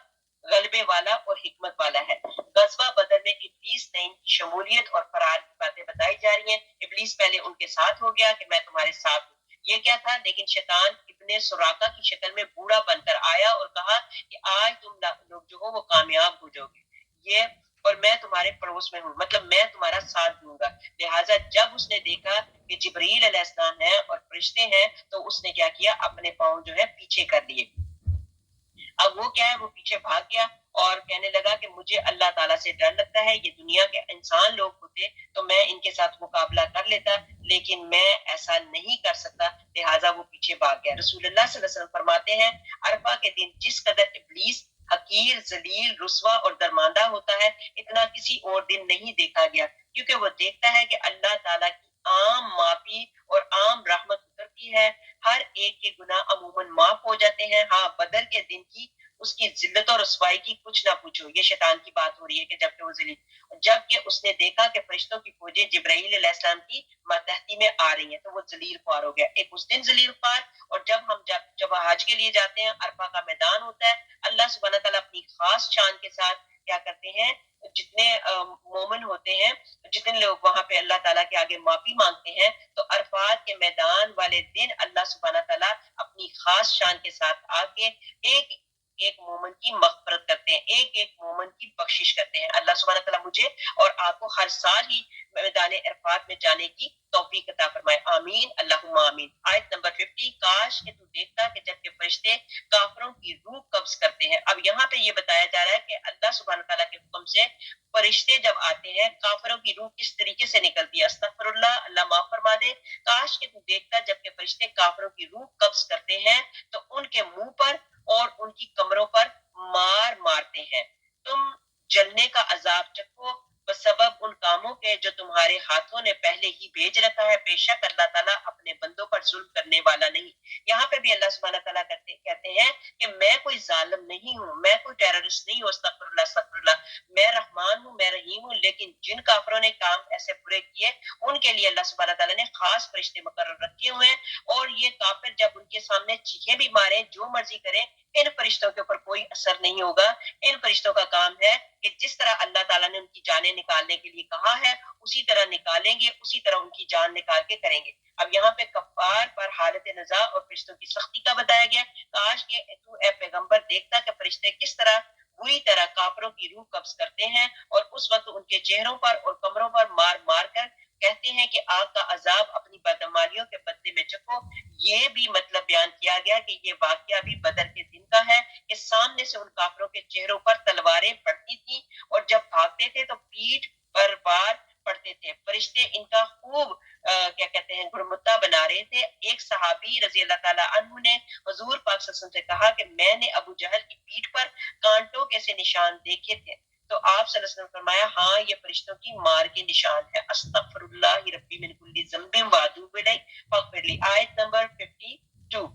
غلبے والا اور حکمت والا ہے۔ غزوہ بدر میں ابلیس نے ان کی شمولیت اور فرار کی باتیں بتائی جا رہی ہیں۔ ابلیس پہلے ان کے ساتھ ہو گیا کہ میں تمہارے ساتھ ہوں، یہ کیا تھا، لیکن شیطان ابن سراقہ کی شکل میں بوڑھا بن کر آیا اور کہا کہ آج تم لوگ جو ہو وہ کامیاب ہو جاؤ گے، یہ اور میں تمہارے پڑوس میں ہوں، مطلب میں تمہارا ساتھ دوں گا۔ لہٰذا جب اس نے دیکھا کہ جبرائیل علیہ السلام ہے اور فرشتے ہیں تو اس نے کیا کیا، اپنے پاؤں جو ہے پیچھے کر لیے۔ اب وہ کیا ہے، وہ پیچھے بھاگ گیا اور کہنے لگا کہ مجھے اللہ تعالیٰ سے ڈر لگتا ہے، یہ دنیا کے انسان لوگ ہوتے تو میں ان کے ساتھ مقابلہ کر لیتا، لیکن میں ایسا نہیں کر سکتا، لہٰذا وہ پیچھے بھاگ گیا۔ رسول اللہ صلی اللہ علیہ وسلم فرماتے ہیں عرفہ کے دن جس قدر ابلیس حقیر، ذلیل، رسوا اور درماندہ ہوتا ہے اتنا کسی اور دن نہیں دیکھا گیا، کیونکہ وہ دیکھتا ہے کہ اللہ تعالیٰ کی عام معافی اور عام رحمت اترتی ہے، ہر ایک کے گناہ عموماً معاف ہو جاتے ہیں۔ ہاں، بدر کے دن کی اس کی ذلت اور رسوائی کی کچھ نہ پوچھو، یہ شیطان کی بات ہو رہی ہے کہ جب کہ وہ ذلیل، جبکہ اس نے دیکھا کہ فرشتوں کی فوجیں جبرائیل علیہ السلام کی ماتحتی میں آ رہی ہیں تو وہ ذلیل خوار ہو گیا، ایک اس دن ذلیل خوار۔ اور جب ہم جب حج کے لیے جاتے ہیں، عرفہ کا میدان ہوتا ہے، اللہ سبحانہ تعالیٰ اپنی خاص شان کے ساتھ کیا کرتے ہیں، جتنے مومن ہوتے ہیں، جتنے لوگ وہاں پہ اللہ تعالیٰ کے آگے معافی مانگتے ہیں، تو عرفات کے میدان والے دن اللہ سبحانہ تعالیٰ اپنی خاص شان کے ساتھ آ کے ایک ایک مومن کی مغفرت کرتے ہیں، ایک ایک مومن کی بخشش کرتے ہیں۔ اللہ سبحانہ تعالیٰ مجھے اور آپ کو ہر سال ہی میدان عرفات میں جانے کی توفیق عطا فرمائے، آمین اللہم آمین۔ آیت نمبر 50، کاش کہ تو دیکھتا کہ جب کہ فرشتے کافروں کی روح قبض کرتے ہیں۔ اب یہاں پہ یہ بتایا جا رہا ہے کہ اللہ سبحانہ تعالیٰ کے حکم سے فرشتے جب آتے ہیں کافروں کی روح کس طریقے سے نکلتی ہے، استغفر اللہ، اللہ معاف فرما دے۔ کاش کہ تو دیکھتا جب کہ فرشتے کافروں کی روح قبض کرتے ہیں تو ان کے منہ پر اور ان کی کمروں پر مارتے ہیں، تم جلنے کا عذاب چکھو بسبب ان کاموں کے جو تمہارے ہاتھوں نے پہلے ہی بھیج رکھا ہے، بے شک اللہ تعالیٰ اپنے بندوں پر ظلم کرنے والا نہیں۔ یہاں پہ بھی اللہ سبحانہ تعالیٰ کہتے ہیں کہ میں کوئی ظالم نہیں ہوں، میں کوئی ٹیررسٹ نہیں ہوں، استغفر اللہ استغفر اللہ، میں رحمان ہوں، میں رحیم ہوں۔ لیکن جن کافروں نے کام ایسے برے کیے ان کے لیے اللہ سبحانہ تعالیٰ نے خاص فرشتے مقرر رکھے ہوئے ہیں، اور یہ کافر جب ان کے سامنے چیخیں بھی ماریں، جو مرضی کریں، ان فرشتوں کے اوپر کوئی اثر نہیں ہوگا۔ ان فرشتوں کا کام ہے کہ جس طرح اللہ تعالیٰ نے ان کی جانیں نکالنے کے لیے کہا ہے اسی طرح نکالیں گے، اسی طرح ان کی جان نکال کے کریں گے۔ اب یہاں پہ کفار پر حالت نزاع اور فرشتوں کی سختی کا بتایا گیا۔ کاش کہ تو اے پیغمبر دیکھتا کہ فرشتے کس طرح بری طرح کافروں کی روح قبض کرتے ہیں اور اس وقت ان کے چہروں پر اور کمروں پر مار کر کہتے ہیں کہ آگ کا عذاب اپنی بدعمالیوں کے بدلے میں چکھو۔ یہ بھی مطلب بیان کیا گیا کہ یہ واقعہ بھی بدر کے دن کا ہے کہ سامنے سے ان کافروں کے چہروں پر تلواریں پڑتی تھیں اور جب بھاگتے تھے تو پیٹھ پر وار پڑتے تھے۔ فرشتے ان کا خوب کیا کہتے ہیں گرمتا بنا رہے تھے۔ ایک صحابی رضی اللہ تعالیٰ عنہ نے حضور پاک صلی اللہ علیہ وسلم سے کہا کہ میں نے ابو جہل کی پیٹھ پر کانٹوں کے سے نشان دیکھے تھے، تو آپ صلی اللہ علیہ وسلم نے فرمایا ہاں یہ فرشتوں کی مار کے نشان ہے۔ استغفر اللہ ربی من کل ذنب واتوب الیہ فاغفر لی۔ آیت نمبر 52،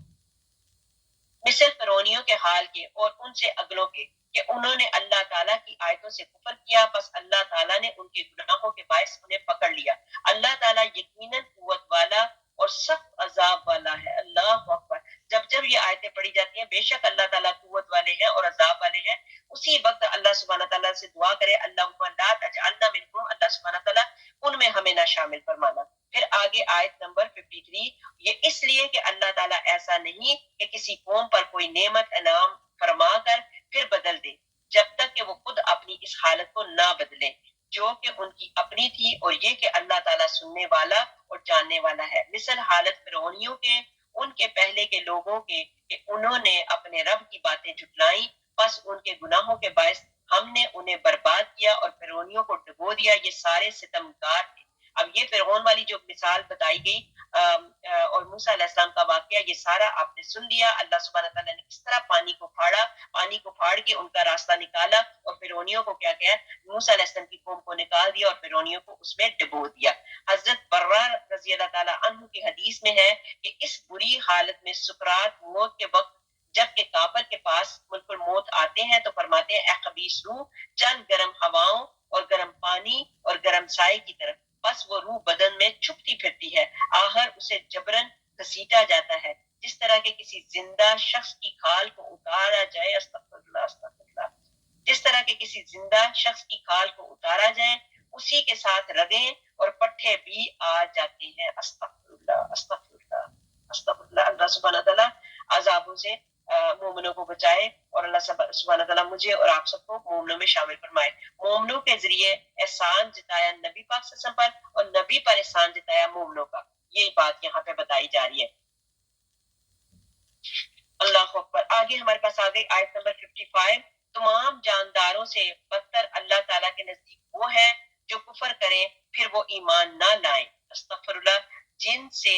مثل فرعونیوں کے حال کے اور ان سے اگلوں کے کہ انہوں نے اللہ تعالیٰ کی آیتوں سے کفر کیا، بس اللہ تعالیٰ نے ان کے گناہوں کے باعث انہیں پکڑ لیا۔ اللہ تعالیٰ یقیناً قوت والا اور سخت عذاب والا ہے۔ اللہ اکبر۔ جب یہ آیتیں پڑھی جاتی ہیں بے شک اللہ تعالیٰ قوت والے ہیں اور عذاب والے ہیں، اسی وقت اللہ سبحانہ تعالیٰ سے دعا کرے اللہم لا تجعلنا منکم، اللہ سبحانہ تعالیٰ ان میں ہمیں نہ شامل فرمانا۔ پھر آگے آیت نمبر 53، یہ اس لیے کہ اللہ تعالیٰ ایسا نہیں کہ کسی قوم پر کوئی نعمت انعام فرما کر پھر بدل دے جب تک کہ وہ خود اپنی اس حالت کو نہ بدلے جو کہ ان کی اپنی تھی، اور یہ کہ اللہ تعالیٰ سننے والا اور جاننے والا ہے۔ مثل حالت فرعونیوں کے ان کے پہلے کے لوگوں کے کہ انہوں نے اپنے رب کی باتیں جھٹلائیں، بس ان کے گناہوں کے باعث ہم نے انہیں برباد کیا اور فرعونیوں کو ڈبو دیا، یہ سارے ستمگار تھے۔ اب یہ فرعون والی جو مثال بتائی گئی اور موسیٰ علیہ السلام کا واقعہ، یہ سارا آپ نے سن لیا۔ اللہ سبحانہ تعالیٰ نے کس طرح پانی کو پھاڑا، پانی کو پھاڑ کے ان کا راستہ نکالا اور فرعونیوں کو کیا کیا، موسیٰ علیہ السلام کی قوم کو نکال دیا اور فرعونیوں کو اس میں ڈبو دیا۔ حضرت برہ رضی اللہ تعالیٰ عنہ کی حدیث میں ہے کہ اس بری حالت میں سکرات موت کے وقت جب کہ کافر کے پاس ملک الموت آتے ہیں تو فرماتے ہیں اے خبیث روح، چل گرم ہواؤں اور گرم پانی اور گرم سائے کی طرف، بس وہ روح بدن میں چھپتی پھرتی ہے، آخر اسے جبرن گھسیٹا جاتا ہے جس طرح کے کسی زندہ شخص کی کھال کو اتارا جائے، استغفر اللہ استغفر اللہ، جس طرح کے کسی زندہ شخص کی کھال کو اتارا جائے اسی کے ساتھ رگیں اور پٹھے بھی آ جاتے ہیں، استغفر اللہ استغفر اللہ استغفر اللہ۔ اللہ سبحانہ تعالیٰ عذابوں سے مومنوں کو بچائے اور اللہ سبحانہ تعالیٰ مجھے اور آپ سب کو مومنوں میں شامل فرمائے۔ مومنوں کے ذریعے احسان جتایا نبی پاک صلی اللہ علیہ وسلم پر اور نبی پر احسان جتایا مومنوں کا، یہی بات یہاں پہ بتائی جا رہی ہے۔ اللہ اکبر۔ آگے ہمارے پاس آ گئی آیت نمبر 55۔ تمام جانداروں سے بدتر اللہ تعالیٰ کے نزدیک وہ ہے جو کفر کریں پھر وہ ایمان نہ لائیں، استغفر اللہ، جن سے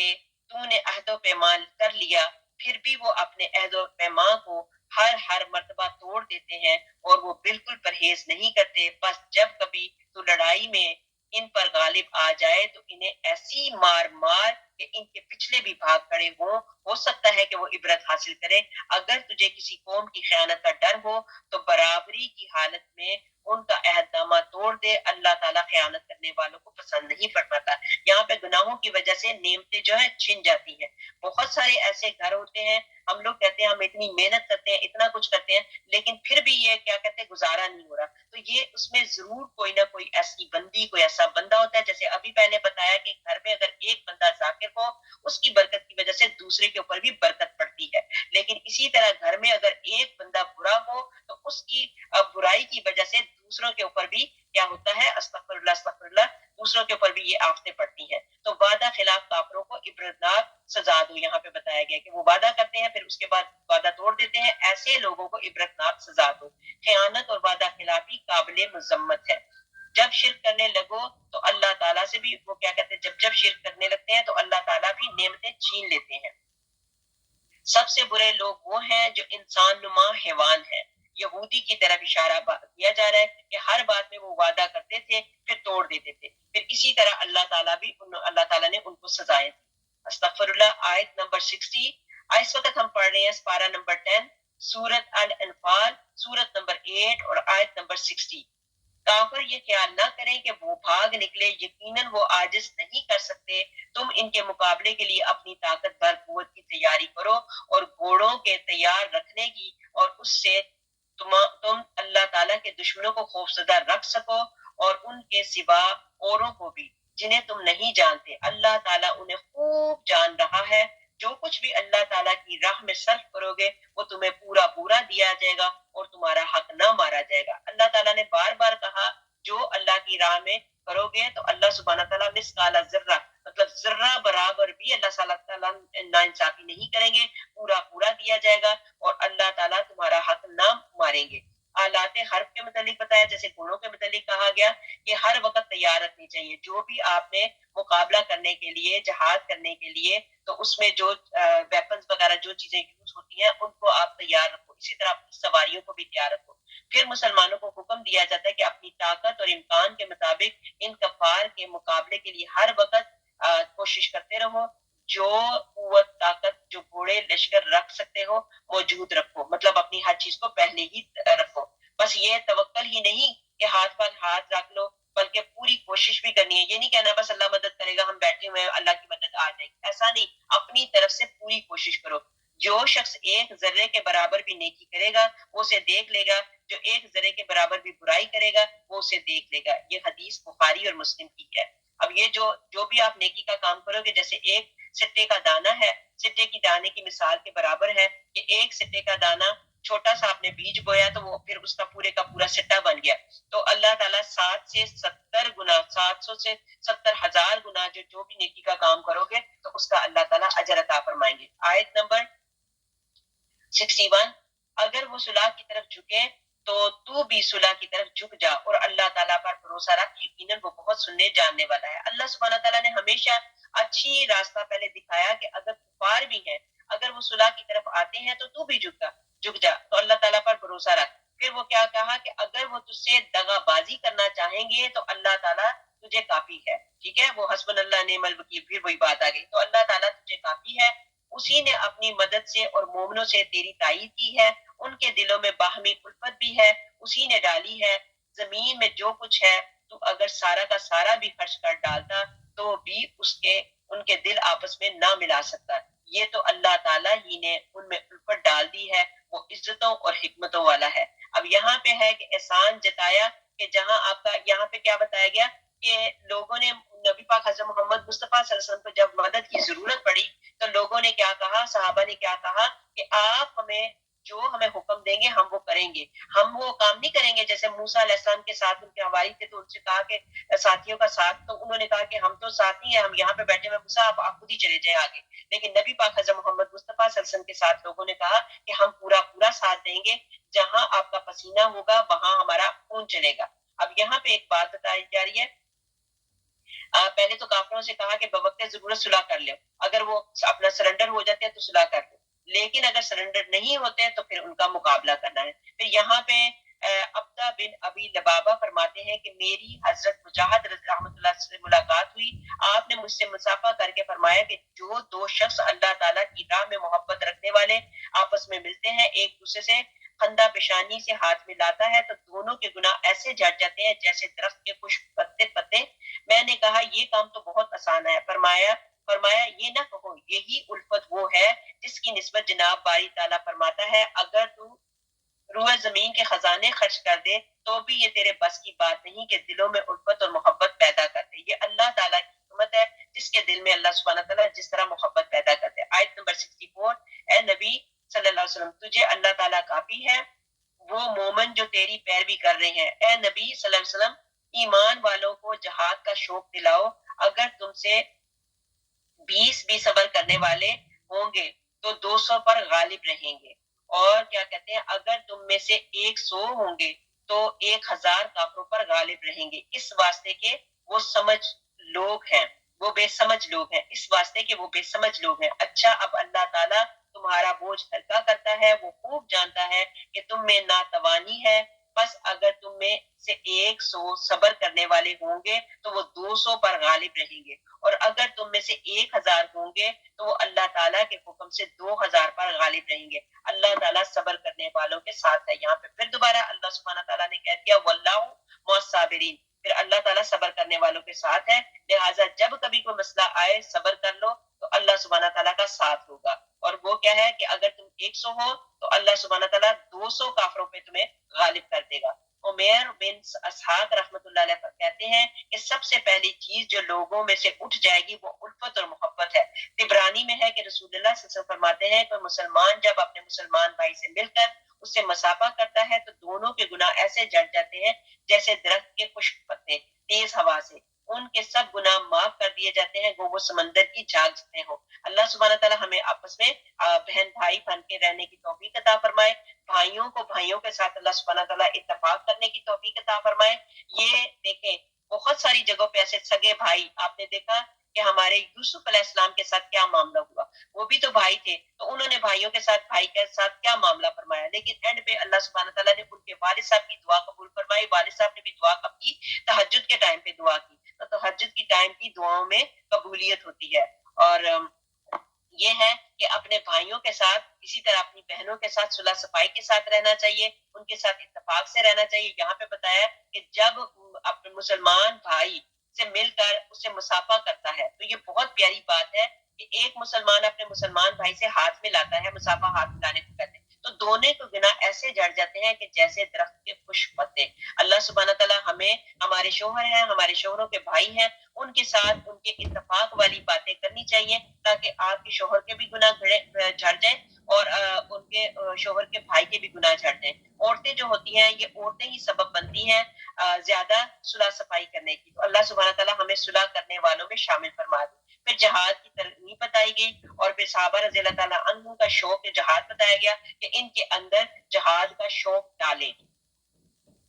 تو نے عہد و پیمان کر لیا پھر بھی وہ اپنے عہد و پیمان کو ہر مرتبہ توڑ دیتے ہیں اور وہ بالکل پرہیز نہیں کرتے، بس جب کبھی تو لڑائی میں ان پر غالب آ جائے تو انہیں ایسی مار مار کہ ان کے پچھلے بھی بھاگ کھڑے ہوں، ہو سکتا ہے کہ وہ عبرت حاصل کرے۔ اگر تجھے کسی قوم کی خیانت کا ڈر ہو تو برابری کی حالت میں ان کا عہد نامہ توڑ دے، اللہ تعالیٰ خیانت کرنے والوں کو پسند نہیں فرماتا۔ یہاں پہ گناہوں کی وجہ سے نعمتیں جو ہے چھن جاتی ہیں۔ بہت سارے ایسے گھر ہوتے ہیں، ہم لوگ کہتے ہیں ہم اتنی محنت کرتے ہیں، اتنا کچھ کرتے ہیں، لیکن پھر بھی یہ کیا کہتے ہیں گزارا نہیں ہو رہا، تو یہ اس میں ضرور کوئی نہ کوئی ایسی بندی، کوئی ایسا بندہ ہوتا ہے، جیسے ابھی پہلے بتایا کہ گھر میں اگر ایک بندہ ذاکر ہو اس کی برکت کی وجہ سے دوسرے کے اوپر بھی برکت پڑتی ہے، لیکن اسی طرح گھر میں اگر ایک بندہ برا ہو تو اس کی برائی کی وجہ سے دوسروں کے اوپر بھی کیا ہوتا ہے، استغفر اللہ، دوسروں کے اوپر بھی یہ آفتیں پڑتی ہیں۔ تو وعدہ خلاف کافروں کو عبرتناک سزا دو، یہاں پہ بتایا گیا کہ وہ وعدہ کرتے ہیں پھر اس کے بعد وعدہ توڑ دیتے ہیں، ایسے لوگوں کو عبرتناک سزا دو۔ خیانت اور وعدہ خلافی قابل مذمت ہے۔ جب شرک کرنے لگو تو اللہ تعالیٰ سے بھی وہ کیا کہتے ہیں، جب شرک کرنے لگتے ہیں تو اللہ تعالیٰ بھی نعمتیں چھین لیتے ہیں۔ سب سے برے لوگ وہ ہیں جو انسان نما حیوان ہیں۔ یہودی کی طرف اشارہ کیا جا رہا ہے کہ ہر بات میں وہ وعدہ کرتے تھے پھر توڑ دیتے تھے، پھر اسی طرح اللہ تعالیٰ نے ان کو سزائیں دی۔ استغفر اللہ۔ آیت نمبر 60، اس وقت ہم پڑھ رہے ہیں سپارہ نمبر 10، سورت الانفال، سورت نمبر 8 اور آیت نمبر 60۔ کافر یہ خیال نہ کریں کہ وہ بھاگ نکلے، یقیناً وہ عاجز نہیں کر سکتے، تم ان کے مقابلے کے لیے اپنی طاقت بھر قوت کی تیاری کرو اور گھوڑوں کے تیار رکھنے کی، اور اس سے تم اللہ تعالیٰ کے دشمنوں کو خوفزدہ رکھ سکو اور ان کے سوا اوروں کو بھی جنہیں تم نہیں جانتے۔ اللہ تعالیٰ انہیں خوب جان رہا ہے، جو کچھ بھی اللہ تعالیٰ کی راہ میں صرف کرو گے وہ تمہیں پورا پورا دیا جائے گا اور تمہارا حق نہ مارا جائے گا۔ اللہ تعالیٰ نے بار بار کہا جو اللہ کی راہ میں کرو گے تو اللہ سبحانہ تعالیٰ مثقال ذرہ، مطلب ذرہ برابر بھی اللہ تعالیٰ ناانصافی نہیں کریں گے، پورا پورا دیا جائے گا اور اللہ تعالیٰ تمہارا حق نہ ماریں گے۔ آلات حرب کے متعلق بتایا، جیسے گھوڑوں کے متعلق کہا گیا کہ ہر وقت تیار رکھنی چاہیے، جو بھی آپ نے مقابلہ کرنے کے لیے، جہاد کرنے کے لیے، تو اس میں جو ویپنز وغیرہ جو چیزیں یوز ہوتی ہیں ان کو آپ تیار رکھو، اسی طرح اپنی سواریوں کو بھی تیار رکھو۔ پھر مسلمانوں کو حکم دیا جاتا ہے کہ اپنی طاقت اور امکان کے مطابق ان کفار کے مقابلے کے لیے ہر وقت کوشش کرتے رہو، جو قوت طاقت جو گھوڑے لشکر رکھ سکتے ہو موجود رکھو، مطلب اپنی ہر چیز کو پہلے ہی رکھو۔ بس یہ توکل ہی نہیں کہ ہاتھ پر ہاتھ رکھ لو، بلکہ پوری کوشش بھی کرنی ہے۔ یہ نہیں کہنا بس اللہ مدد کرے گا، ہم بیٹھے ہوئے ہیں اللہ کی مدد آ جائے گی، ایسا نہیں، اپنی طرف سے پوری کوشش کرو۔ جو شخص ایک ذرے کے برابر بھی نیکی کرے گا وہ اسے دیکھ لے گا، جو ایک ذرے کے برابر بھی برائی کرے گا وہ اسے دیکھ لے گا۔ یہ حدیث بخاری اور مسلم کی ہے۔ اب یہ جو بھی آپ نیکی کا کام کرو گے، جیسے ایک سٹے کا دانہ ہے، سٹے کی دانے کی مثال کے برابر ہے کہ ایک سٹے کا دانہ چھوٹا سا آپ نے بیج بویا تو وہ پھر اس کا پورے کا پورا سٹا بن گیا، تو اللہ تعالیٰ 7 سے 70 گنا، 700 سے 70,000 گنا جو بھی نیکی کا کام کرو گے تو اس کا اللہ تعالیٰ اجر عطا فرمائیں گے۔ آیت نمبر 61، اگر وہ صلح کی طرف جھکے تو تو بھی صلح کی طرف جھک جا اور اللہ تعالیٰ پر بھروسہ رکھ، یقیناً وہ بہت سننے جاننے والا ہے۔ اللہ سبحانہ تعالیٰ نے ہمیشہ اچھی راستہ پہلے دکھایا کہ اگر کفار بھی ہیں، اگر وہ صلح کی طرف آتے ہیں تو بھی جھک جا، تو اللہ تعالیٰ پر بھروسہ رکھ۔ پھر وہ کیا کہا کہ اگر وہ تجھ سے دغا بازی کرنا چاہیں گے تو اللہ تعالیٰ تجھے کافی ہے، ٹھیک ہے، وہ حسبنا اللہ نعم الوکیل، پھر وہی بات آ گئی، تو اللہ تعالیٰ تجھے کافی ہے، اسی نے اپنی مدد سے اور مومنوں سے تیری تائید کی ہے، ان کے دلوں میں باہمی الفت بھی ہے، اسی نے ڈالی ہے، زمین میں جو کچھ ہے تو اگر سارا کا سارا بھی خرچ کر ڈالتا تو بھی ان کے دل آپس میں نہ ملا سکتا، یہ تو اللہ تعالیٰ ہی نے ان میں الفت ڈال دی ہے، وہ عزتوں اور حکمتوں والا ہے۔ اب یہاں پہ ہے کہ احسان جتایا، کہ جہاں آپ کا یہاں پہ کیا بتایا گیا کہ لوگوں نے نبی پاک حضرت محمد مصطفیٰ صلی اللہ علیہ وسلم کو جب مدد کی ضرورت پڑی تو لوگوں نے کیا کہا، صحابہ نے کیا کہا کہ آپ جو ہمیں حکم دیں گے ہم وہ کریں گے، ہم وہ کام نہیں کریں گے جیسے موسیٰ علیہ السلام کے ساتھ ان کے حواری تھے تو ان سے کہا کہ ساتھیوں کا ساتھ، تو انہوں نے کہا کہ ہم تو ساتھی ہیں، ہم یہاں پہ بیٹھے ہوئے، موسیٰ آپ خود ہی چلے جائیں آگے، لیکن نبی پاک حضرت محمد مصطفیٰ صلی اللہ علیہ وسلم کے ساتھ لوگوں نے کہا کہ ہم پورا ساتھ دیں گے، جہاں آپ کا پسینہ ہوگا وہاں ہمارا خون چلے گا۔ اب یہاں پہ ایک بات بتائی جا رہی ہے، پہلے تو کافروں سے کہا کہ بوقت ضرورت صلح کر لو، اگر وہ اپنا سرنڈر ہو جاتے ہیں تو صلح کر لو، لیکن اگر سرنڈر نہیں ہوتے تو پھر ان کا مقابلہ کرنا ہے۔ پھر یہاں پہ عبدہ بن ابی لبابہ فرماتے ہیں کہ میری حضرت مجاہد رحمۃ اللہ سے ملاقات ہوئی، آپ نے مجھ سے مصافحہ کر کے فرمایا کہ جو دو شخص اللہ تعالیٰ کی راہ میں محبت رکھنے والے آپس میں ملتے ہیں، ایک دوسرے سے خندہ پیشانی سے ہاتھ ملاتا ہے تو دونوں کے گناہ ایسے جھڑ جاتے ہیں جیسے درخت کے خشک پتے۔ میں نے کہا یہ کام تو بہت آسان ہے، فرمایا یہ نہ کہو، یہی الفت وہ ہے جس کی نسبت جناب باری تعالیٰ فرماتا ہے اگر تو روح زمین کے خزانے خرچ کر دے تو بھی یہ تیرے بس کی بات نہیں کہ دلوں میں الفت اور محبت پیدا کر دے۔ یہ اللہ تعالیٰ کی حکمت ہے جس کے دل میں اللہ سبحانہ تعالیٰ جس طرح محبت پیدا کرتے ہیں۔ آیت نمبر 64، اے نبی صلی اللہ علیہ وسلم تجھے اللہ تعالیٰ کافی ہے، وہ مومن جو تیری پیروی کر رہے ہیں۔ اے نبی صلی اللہ علیہ وسلم ایمان والوں کو جہاد کا شوق دلاؤ، اگر تم سے 20 بھی صبر کرنے والے ہوں گے تو 200 پر غالب رہیں گے، اور کیا کہتے ہیں اگر تم میں سے 100 ہوں گے تو 1000 کافروں پر غالب رہیں گے، اس واسطے کہ وہ سمجھ لوگ ہیں، وہ بے سمجھ لوگ ہیں، اس واسطے کہ وہ بے سمجھ لوگ ہیں۔ اچھا اب اللہ تعالیٰ تمہارا بوجھ ہلکا کرتا ہے، وہ خوب جانتا ہے کہ تم میں ناتوانی ہے، بس اگر تم میں سے 100 صبر کرنے والے ہوں گے تو وہ 200 پر غالب رہیں گے، اور اگر تم میں سے 1000 ہوں گے تو وہ اللہ تعالیٰ کے حکم سے 2000 پر غالب رہیں گے۔ اللہ تعالیٰ صبر کرنے والوں کے ساتھ ہے۔ یہاں پہ پھر دوبارہ اللہ سبحانہ تعالیٰ نے کہہ دیا واللہ مع الصابرین، پھر اللہ تعالیٰ صبر کرنے والوں کے ساتھ ہے، لہٰذا جب کبھی کوئی مسئلہ آئے صبر کر لو تو اللہ سبحانہ تعالیٰ کا ساتھ ہوگا۔ اور وہ کیا ہے کہ اگر تم 100 ہو تو اللہ سبحانہ تعالیٰ 200 کافروں پہ تمہیں غالب کر دے گا۔ عمیر بن اسحاق رحمۃ اللہ علیہ کہتے ہیں کہ سب سے پہلی چیز جو لوگوں میں سے اٹھ جائے گی وہ الفت اور محبت ہے۔ طبرانی میں ہے کہ رسول اللہ صلی اللہ علیہ وسلم فرماتے ہیں کہ مسلمان جب اپنے مسلمان بھائی سے مل کر اس سے مصافحہ کرتا ہے تو دونوں کے گناہ ایسے جھڑ جاتے ہیں جیسے درخت کے خشک پتے تیز ہوا سے، ان کے سب گناہ معاف کر دیے جاتے ہیں وہ سمندر کی جھاگ جتنے ہوں۔ اللہ سبحانہ تعالیٰ ہمیں آپس میں بہن بھائی بن کے رہنے کی توفیق عطا فرمائے، بھائیوں کو بھائیوں کے ساتھ اللہ سبحانہ تعالیٰ اتفاق کرنے کی توفیق عطا فرمائے۔ یہ دیکھیں بہت ساری جگہوں پہ ایسے سگے بھائی، آپ نے دیکھا کہ ہمارے یوسف علیہ السلام کے ساتھ کیا معاملہ ہوا، وہ بھی تو بھائی تھے تو انہوں نے بھائیوں کے ساتھ بھائی کے ساتھ کیا معاملہ فرمایا، لیکن اینڈ پہ اللہ سبحانہ تعالیٰ نے ان کے والد صاحب کی دعا قبول فرمائی، والد صاحب نے بھی دعا کب کی، تہجد کے ٹائم پہ دعا کی، تو تہجد کی ٹائم کی دعاؤں میں قبولیت ہوتی ہے۔ اور یہ ہے کہ اپنے بھائیوں کے ساتھ اسی طرح اپنی بہنوں کے ساتھ صلح صفائی کے ساتھ رہنا چاہیے، ان کے ساتھ اتفاق سے رہنا چاہیے۔ یہاں پہ بتایا کہ جب اپنے مسلمان بھائی سے مل کر اس سے مصافحہ کرتا ہے تو یہ بہت پیاری بات ہے کہ ایک مسلمان اپنے مسلمان بھائی سے ہاتھ ملاتا ہے، مصافحہ ہاتھ ملانے کو کہتے ہیں، تو دونوں کو گناہ ایسے جڑ جاتے ہیں کہ جیسے درخت کے خشک پتے۔ اللہ سبحانہ تعالیٰ ہمیں، ہمارے شوہر ہیں، ہمارے شوہروں کے بھائی ہیں، ان کے ساتھ ان کے اتفاق والی باتیں کرنی چاہیے تاکہ آپ کے شوہر کے بھی گناہ جھڑ جائیں اور ان کے شوہر کے بھائی کے بھی گناہ جھڑ جائیں۔ عورتیں جو ہوتی ہیں یہ عورتیں ہی سبب بنتی ہیں زیادہ صلح صفائی کرنے کی، تو اللہ سبحانہ تعالیٰ ہمیں صلح کرنے والوں میں شامل فرما دے۔ پھر جہاد کی ترغیب بتائی گئی اور پھر صحابہ رضی اللہ تعالیٰ عنہ کا شوق جہاد بتایا گیا کہ ان کے اندر جہاد کا شوق ڈالیں۔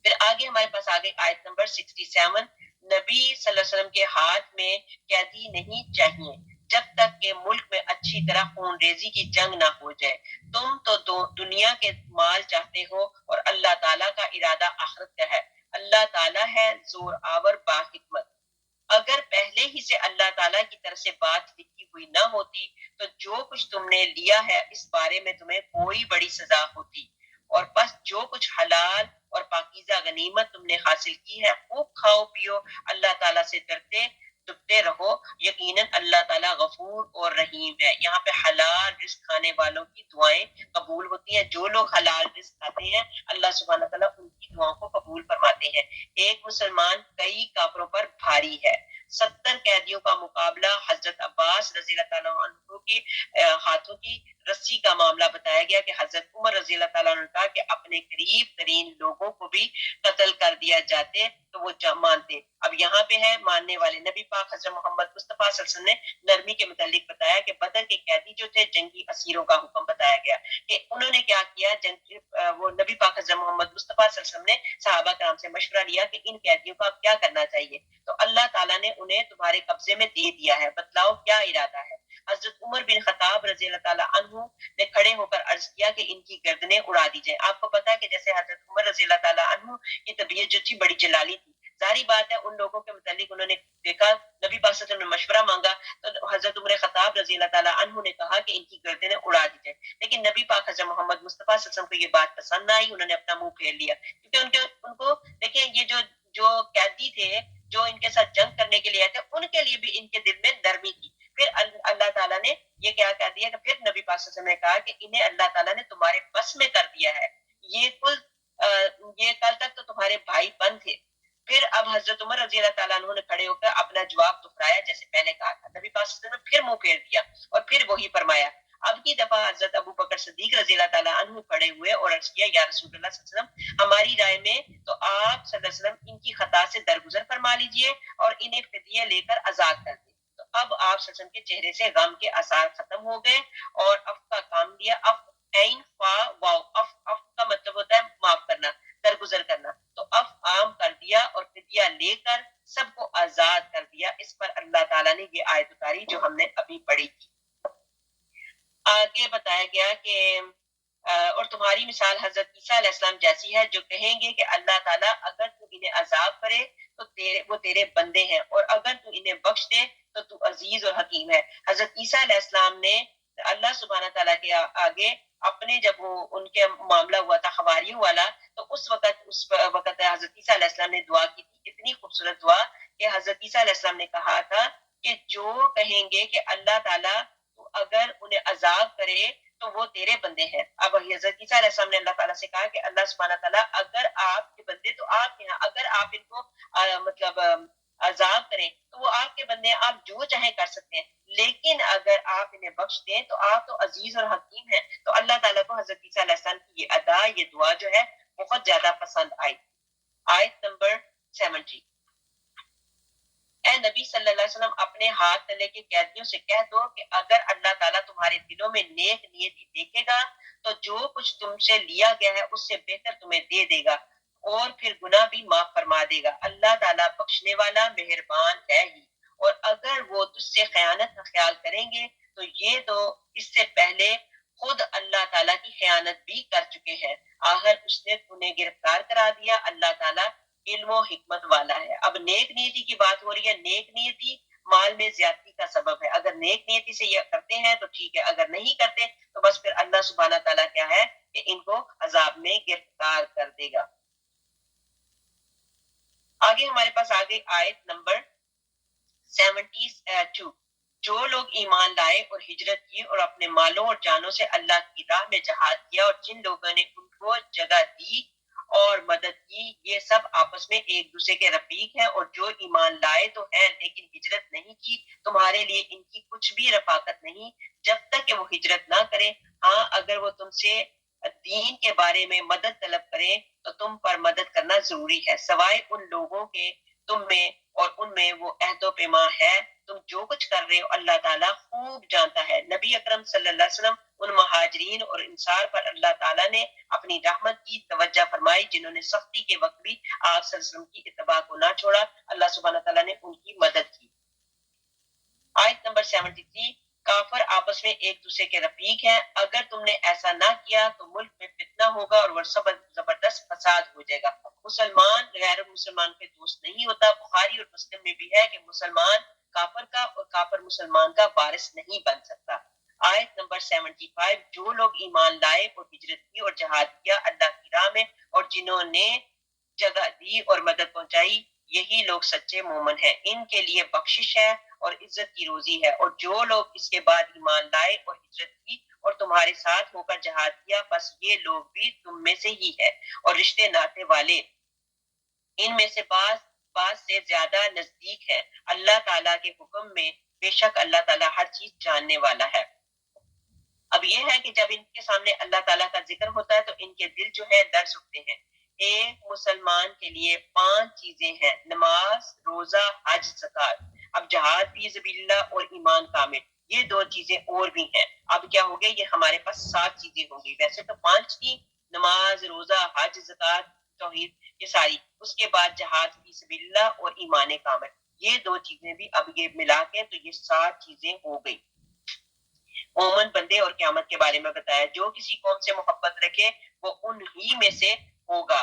پھر آگے ہمارے پاس آگے آیت نمبر 67، نبی صلی اللہ علیہ وسلم کے ہاتھ میں قیدی نہیں چاہیے جب تک کہ ملک میں اچھی طرح خون ریزی کی جنگ نہ ہو جائے. تم تو دنیا کے مال چاہتے ہو اور اللہ تعالیٰ کا ارادہ آخرت کا ہے. اللہ تعالیٰ ہے زور آور با حکمت. اگر پہلے ہی سے اللہ تعالیٰ کی طرف سے بات لکھی ہوئی نہ ہوتی تو جو کچھ تم نے لیا ہے اس بارے میں تمہیں کوئی بڑی سزا ہوتی. اور بس جو کچھ حلال اور پاکیزہ غنیمت تم نے حاصل کی ہے خوب کھاؤ پیو، اللہ تعالیٰ سے ڈرتے رہو، یقیناً اللہ تعالیٰ غفور اور رحیم ہے. یہاں پہ حلال رزق کھانے والوں کی دعائیں قبول ہوتی ہیں. جو لوگ حلال رزق کھاتے ہیں اللہ سبحانہ تعالیٰ ان کی دعاؤں کو قبول فرماتے ہیں. ایک مسلمان کئی کافروں پر بھاری ہے. 70 قیدیوں کا مقابلہ حضرت عباس رضی اللہ تعالیٰ عنہ کے ہاتھوں کی رسی کا معاملہ بتایا گیا کہ حضرت عمر رضی اللہ تعالیٰ عنہ کہا کہ اپنے قریب ترین لوگوں کو بھی قتل کر دیا جاتے تو وہ مانتے. اب یہاں پہ ہے ماننے والے. نبی پاک حضرت محمد مصطفیٰ صلی اللہ علیہ وسلم نے نرمی کے متعلق بتایا کہ بدر کے قیدی جو تھے جنگی اسیروں کا حکم بتایا گیا کہ انہوں نے کیا کیا. وہ نبی پاک حضرت محمد مصطفیٰ صلی اللہ علیہ وسلم نے صحابہ کرام سے مشورہ لیا کہ ان قیدیوں کا اب کیا کرنا چاہیے. تو اللہ تعالیٰ نے انہیں تمہارے قبضے میں دے دیا ہے، بتلاؤ کیا ارادہ ہے. حضرت عمر بن خطاب رضی اللہ تعالیٰ عنہ نے کھڑے ہو کر عرض کیا کہ ان کی گردنیں اڑا دی جائیں. آپ کو پتا ہے کہ جیسے حضرت عمر رضی اللہ تعالیٰ عنہ کی طبیعت جو تھی بڑی جلالی تھی، ظاہری بات ہے ان لوگوں کے متعلق انہوں نے دیکھا، نبی پاک صلی اللہ علیہ وسلم نے مشورہ مانگا تو حضرت عمر خطاب رضی اللہ تعالیٰ عنہ نے کہا کہ ان کی گردنیں اڑا دی جائیں. لیکن نبی پاک حضرت محمد مصطفیٰ صلی اللہ علیہ وسلم کو یہ بات پسند نہ آئی، انہوں نے اپنا منہ پھیر لیا. کیونکہ ان کو دیکھیں یہ جو قیدی تھے جو ان کے ساتھ جنگ کرنے کے لیے آئے تھے ان کے لیے بھی ان کے دل میں نرمی تھی. پھر اللہ تعالیٰ نے یہ کیا کہہ دیا کہ پھر نبی پاک صلی اللہ علیہ وسلم نے کہا کہ انہیں اللہ تعالیٰ نے تمہارے بس میں کر دیا ہے، یہ کل تک تو تمہارے بھائی بند تھے. پھر اب حضرت عمر رضی اللہ تعالیٰ عنہ نے کھڑے ہو کر اپنا جواب دہرایا جیسے پہلے کہا تھا. نبی پاک صلی اللہ علیہ وسلم نے پھر منہ پھیر دیا اور پھر وہی فرمایا. اب کی دفعہ حضرت ابو بکر صدیق رضی اللہ تعالیٰ عنہ کھڑے ہوئے اور عرض کیا یا رسول اللہ صلی اللہ علیہ وسلم ہماری رائے میں تو آپ صلی اللہ علیہ وسلم ان کی خطا سے درگزر فرما لیجئے اور انہیں فدیہ لے کر آزاد کر دیں. تو اب آپ صلی اللہ علیہ وسلم کے چہرے سے غم کے آثار ختم ہو گئے اور اف کا کام لیا. اف عین فا واو، اف کا مطلب ہوتا ہے معاف کرنا، درگزر کرنا. تو اف عام کر دیا اور فدیہ لے کر سب کو آزاد کر دیا. اس پر اللہ تعالیٰ نے یہ آیت اتاری جو ہم نے ابھی پڑھی تھی. آگے بتایا گیا کہ اور تمہاری مثال حضرت عیسیٰ علیہ السلام جیسی ہے جو کہیں گے کہ اللہ تعالیٰ اگر تو انہیں عذاب کرے تو وہ تیرے بندے ہیں اور اگر تو انہیں بخش دے تو تو عزیز اور حکیم ہے. حضرت عیسیٰ علیہ السلام نے اللہ سبحانہ تعالیٰ کے آگے اپنے جب وہ ان کے معاملہ ہوا تھا حواریوں والا تو اس وقت حضرت عیسیٰ علیہ السلام نے دعا کی تھی، اتنی خوبصورت دعا کہ حضرت عیسیٰ علیہ السلام نے کہا تھا کہ جو کہیں گے کہ اللہ تعالیٰ اگر انہیں عذاب کرے تو وہ تیرے بندے ہیں. اب حضرت عیسیٰ علیہ السلام نے اللہ تعالیٰ سے کہا کہ اللہ سبحانہ تعالیٰ اگر آپ کے بندے تو آپ کے ہیں، اگر آپ ان کو مطلب عذاب کریں تو وہ آپ کے بندے ہیں، آپ جو چاہیں کر سکتے ہیں، لیکن اگر آپ انہیں بخش دیں تو آپ تو عزیز اور حکیم ہیں. تو اللہ تعالیٰ کو حضرت عیسیٰ علیہ السلام کی یہ ادا، یہ دعا جو ہے بہت زیادہ پسند آئی. آیت نمبر 70، اے نبی صلی اللہ علیہ وسلم اپنے ہاتھ تلے کے قیدیوں سے کہہ دو کہ اگر اللہ تعالیٰ تمہارے دلوں میں نیک نیتی دیکھے گا تو جو کچھ تم سے لیا گیا ہے اس سے بہتر تمہیں دے دے گا اور پھر گناہ بھی معاف فرما دے گا. اللہ تعالیٰ بخشنے والا مہربان ہے ہی. اور اگر وہ تجھ سے خیانت کا خیال کریں گے تو یہ تو اس سے پہلے خود اللہ تعالیٰ کی خیانت بھی کر چکے ہیں، آخر اس نے انہیں گرفتار کرا دیا. اللہ تعالیٰ علم و حکمت والا ہے. اب نیک نیتی کی بات ہو رہی ہے. نیک نیتی مال میں زیادتی کا سبب ہے. اگر نیک نیتی سے یہ کرتے ہیں تو ٹھیک ہے، اگر نہیں کرتے تو بس پھر اللہ سبحانہ تعالیٰ کیا ہے کہ ان کو عذاب میں گرفتار کر دے گا. آگے ہمارے پاس آگے آیت نمبر 72، جو لوگ ایمان لائے اور ہجرت کی اور اپنے مالوں اور جانوں سے اللہ کی راہ میں جہاد کیا اور جن لوگوں نے ان کو جگہ دی اور مدد کی، یہ سب آپس میں ایک دوسرے کے رفیق ہیں. اور جو ایمان لائے تو ہیں لیکن ہجرت نہیں کی، تمہارے لیے ان کی کچھ بھی رفاقت نہیں جب تک کہ وہ ہجرت نہ کریں. ہاں اگر وہ تم سے دین کے بارے میں مدد طلب کریں تو تم پر مدد کرنا ضروری ہے، سوائے ان لوگوں کے تم میں اور ان میں وہ عہد و پیمان ہے تم جو کچھ کر رہے ہو اللہ تعالیٰ خوب جانتا ہے۔ نبی اکرم صلی اللہ علیہ وسلم ان مہاجرین اور انصار پر اللہ تعالیٰ نے اپنی رحمت کی توجہ فرمائی جنہوں نے سختی کے وقت بھی آپ صلی اللہ علیہ وسلم کی اتباع کو نہ چھوڑا، اللہ سبحانہ تعالیٰ نے ان کی مدد کی۔ آیت نمبر 73، کافر آپس میں ایک دوسرے کے رفیق ہیں، اگر تم نے ایسا نہ کیا تو ملک میں فتنہ ہوگا اور زبردست فساد ہو جائے گا۔ مسلمان غیر مسلمان کے دوست نہیں ہوتا۔ بخاری اور مسلم میں بھی ہے کہ مسلمان کافر کا اور کافر مسلمان کا وارث نہیں بن سکتا۔ آیت نمبر 75، جو لوگ ایمان لائے اور ہجرت کی اور جہاد کیا اللہ کی راہ میں اور جنہوں نے جگہ دی اور مدد پہنچائی، یہی لوگ سچے مومن ہیں، ان کے لیے بخشش ہے اور عزت کی روزی ہے۔ اور جو لوگ اس کے بعد ایمان لائے اور ہجرت کی اور تمہارے ساتھ ہو کر جہاد کیا، بس یہ لوگ بھی تم میں سے ہی ہے اور رشتے ناتے والے ان میں سے بعض سے زیادہ نزدیک ہے اللہ تعالیٰ کے حکم میں، بے شک اللہ تعالیٰ ہر چیز جاننے والا ہے۔ اب یہ ہے کہ جب ان کے سامنے اللہ تعالیٰ کا ذکر ہوتا ہے تو ان کے دل جو ہے لرز اٹھتے ہیں۔ ایک مسلمان کے لیے 5 چیزیں ہیں: نماز، روزہ، حج، زکوٰۃ۔ اب جہاد فی سبیل اللہ اور ایمان کامل، یہ 2 چیزیں اور بھی ہیں۔ اب کیا ہوگے؟ یہ ہمارے پاس 7 چیزیں ہوں گی، ویسے تو 5 تھی، نماز، روزہ، حج، زکوٰۃ، توحید، یہ ساری، اس کے بعد جہاد فی سبیل اللہ اور ایمان کامل، یہ 2 چیزیں بھی اب یہ ملا کے تو یہ 7 چیزیں ہو گئی۔ مومن بندے اور قیامت کے بارے میں بتایا، جو کسی قوم سے محبت رکھے وہ انہی میں سے ہوگا،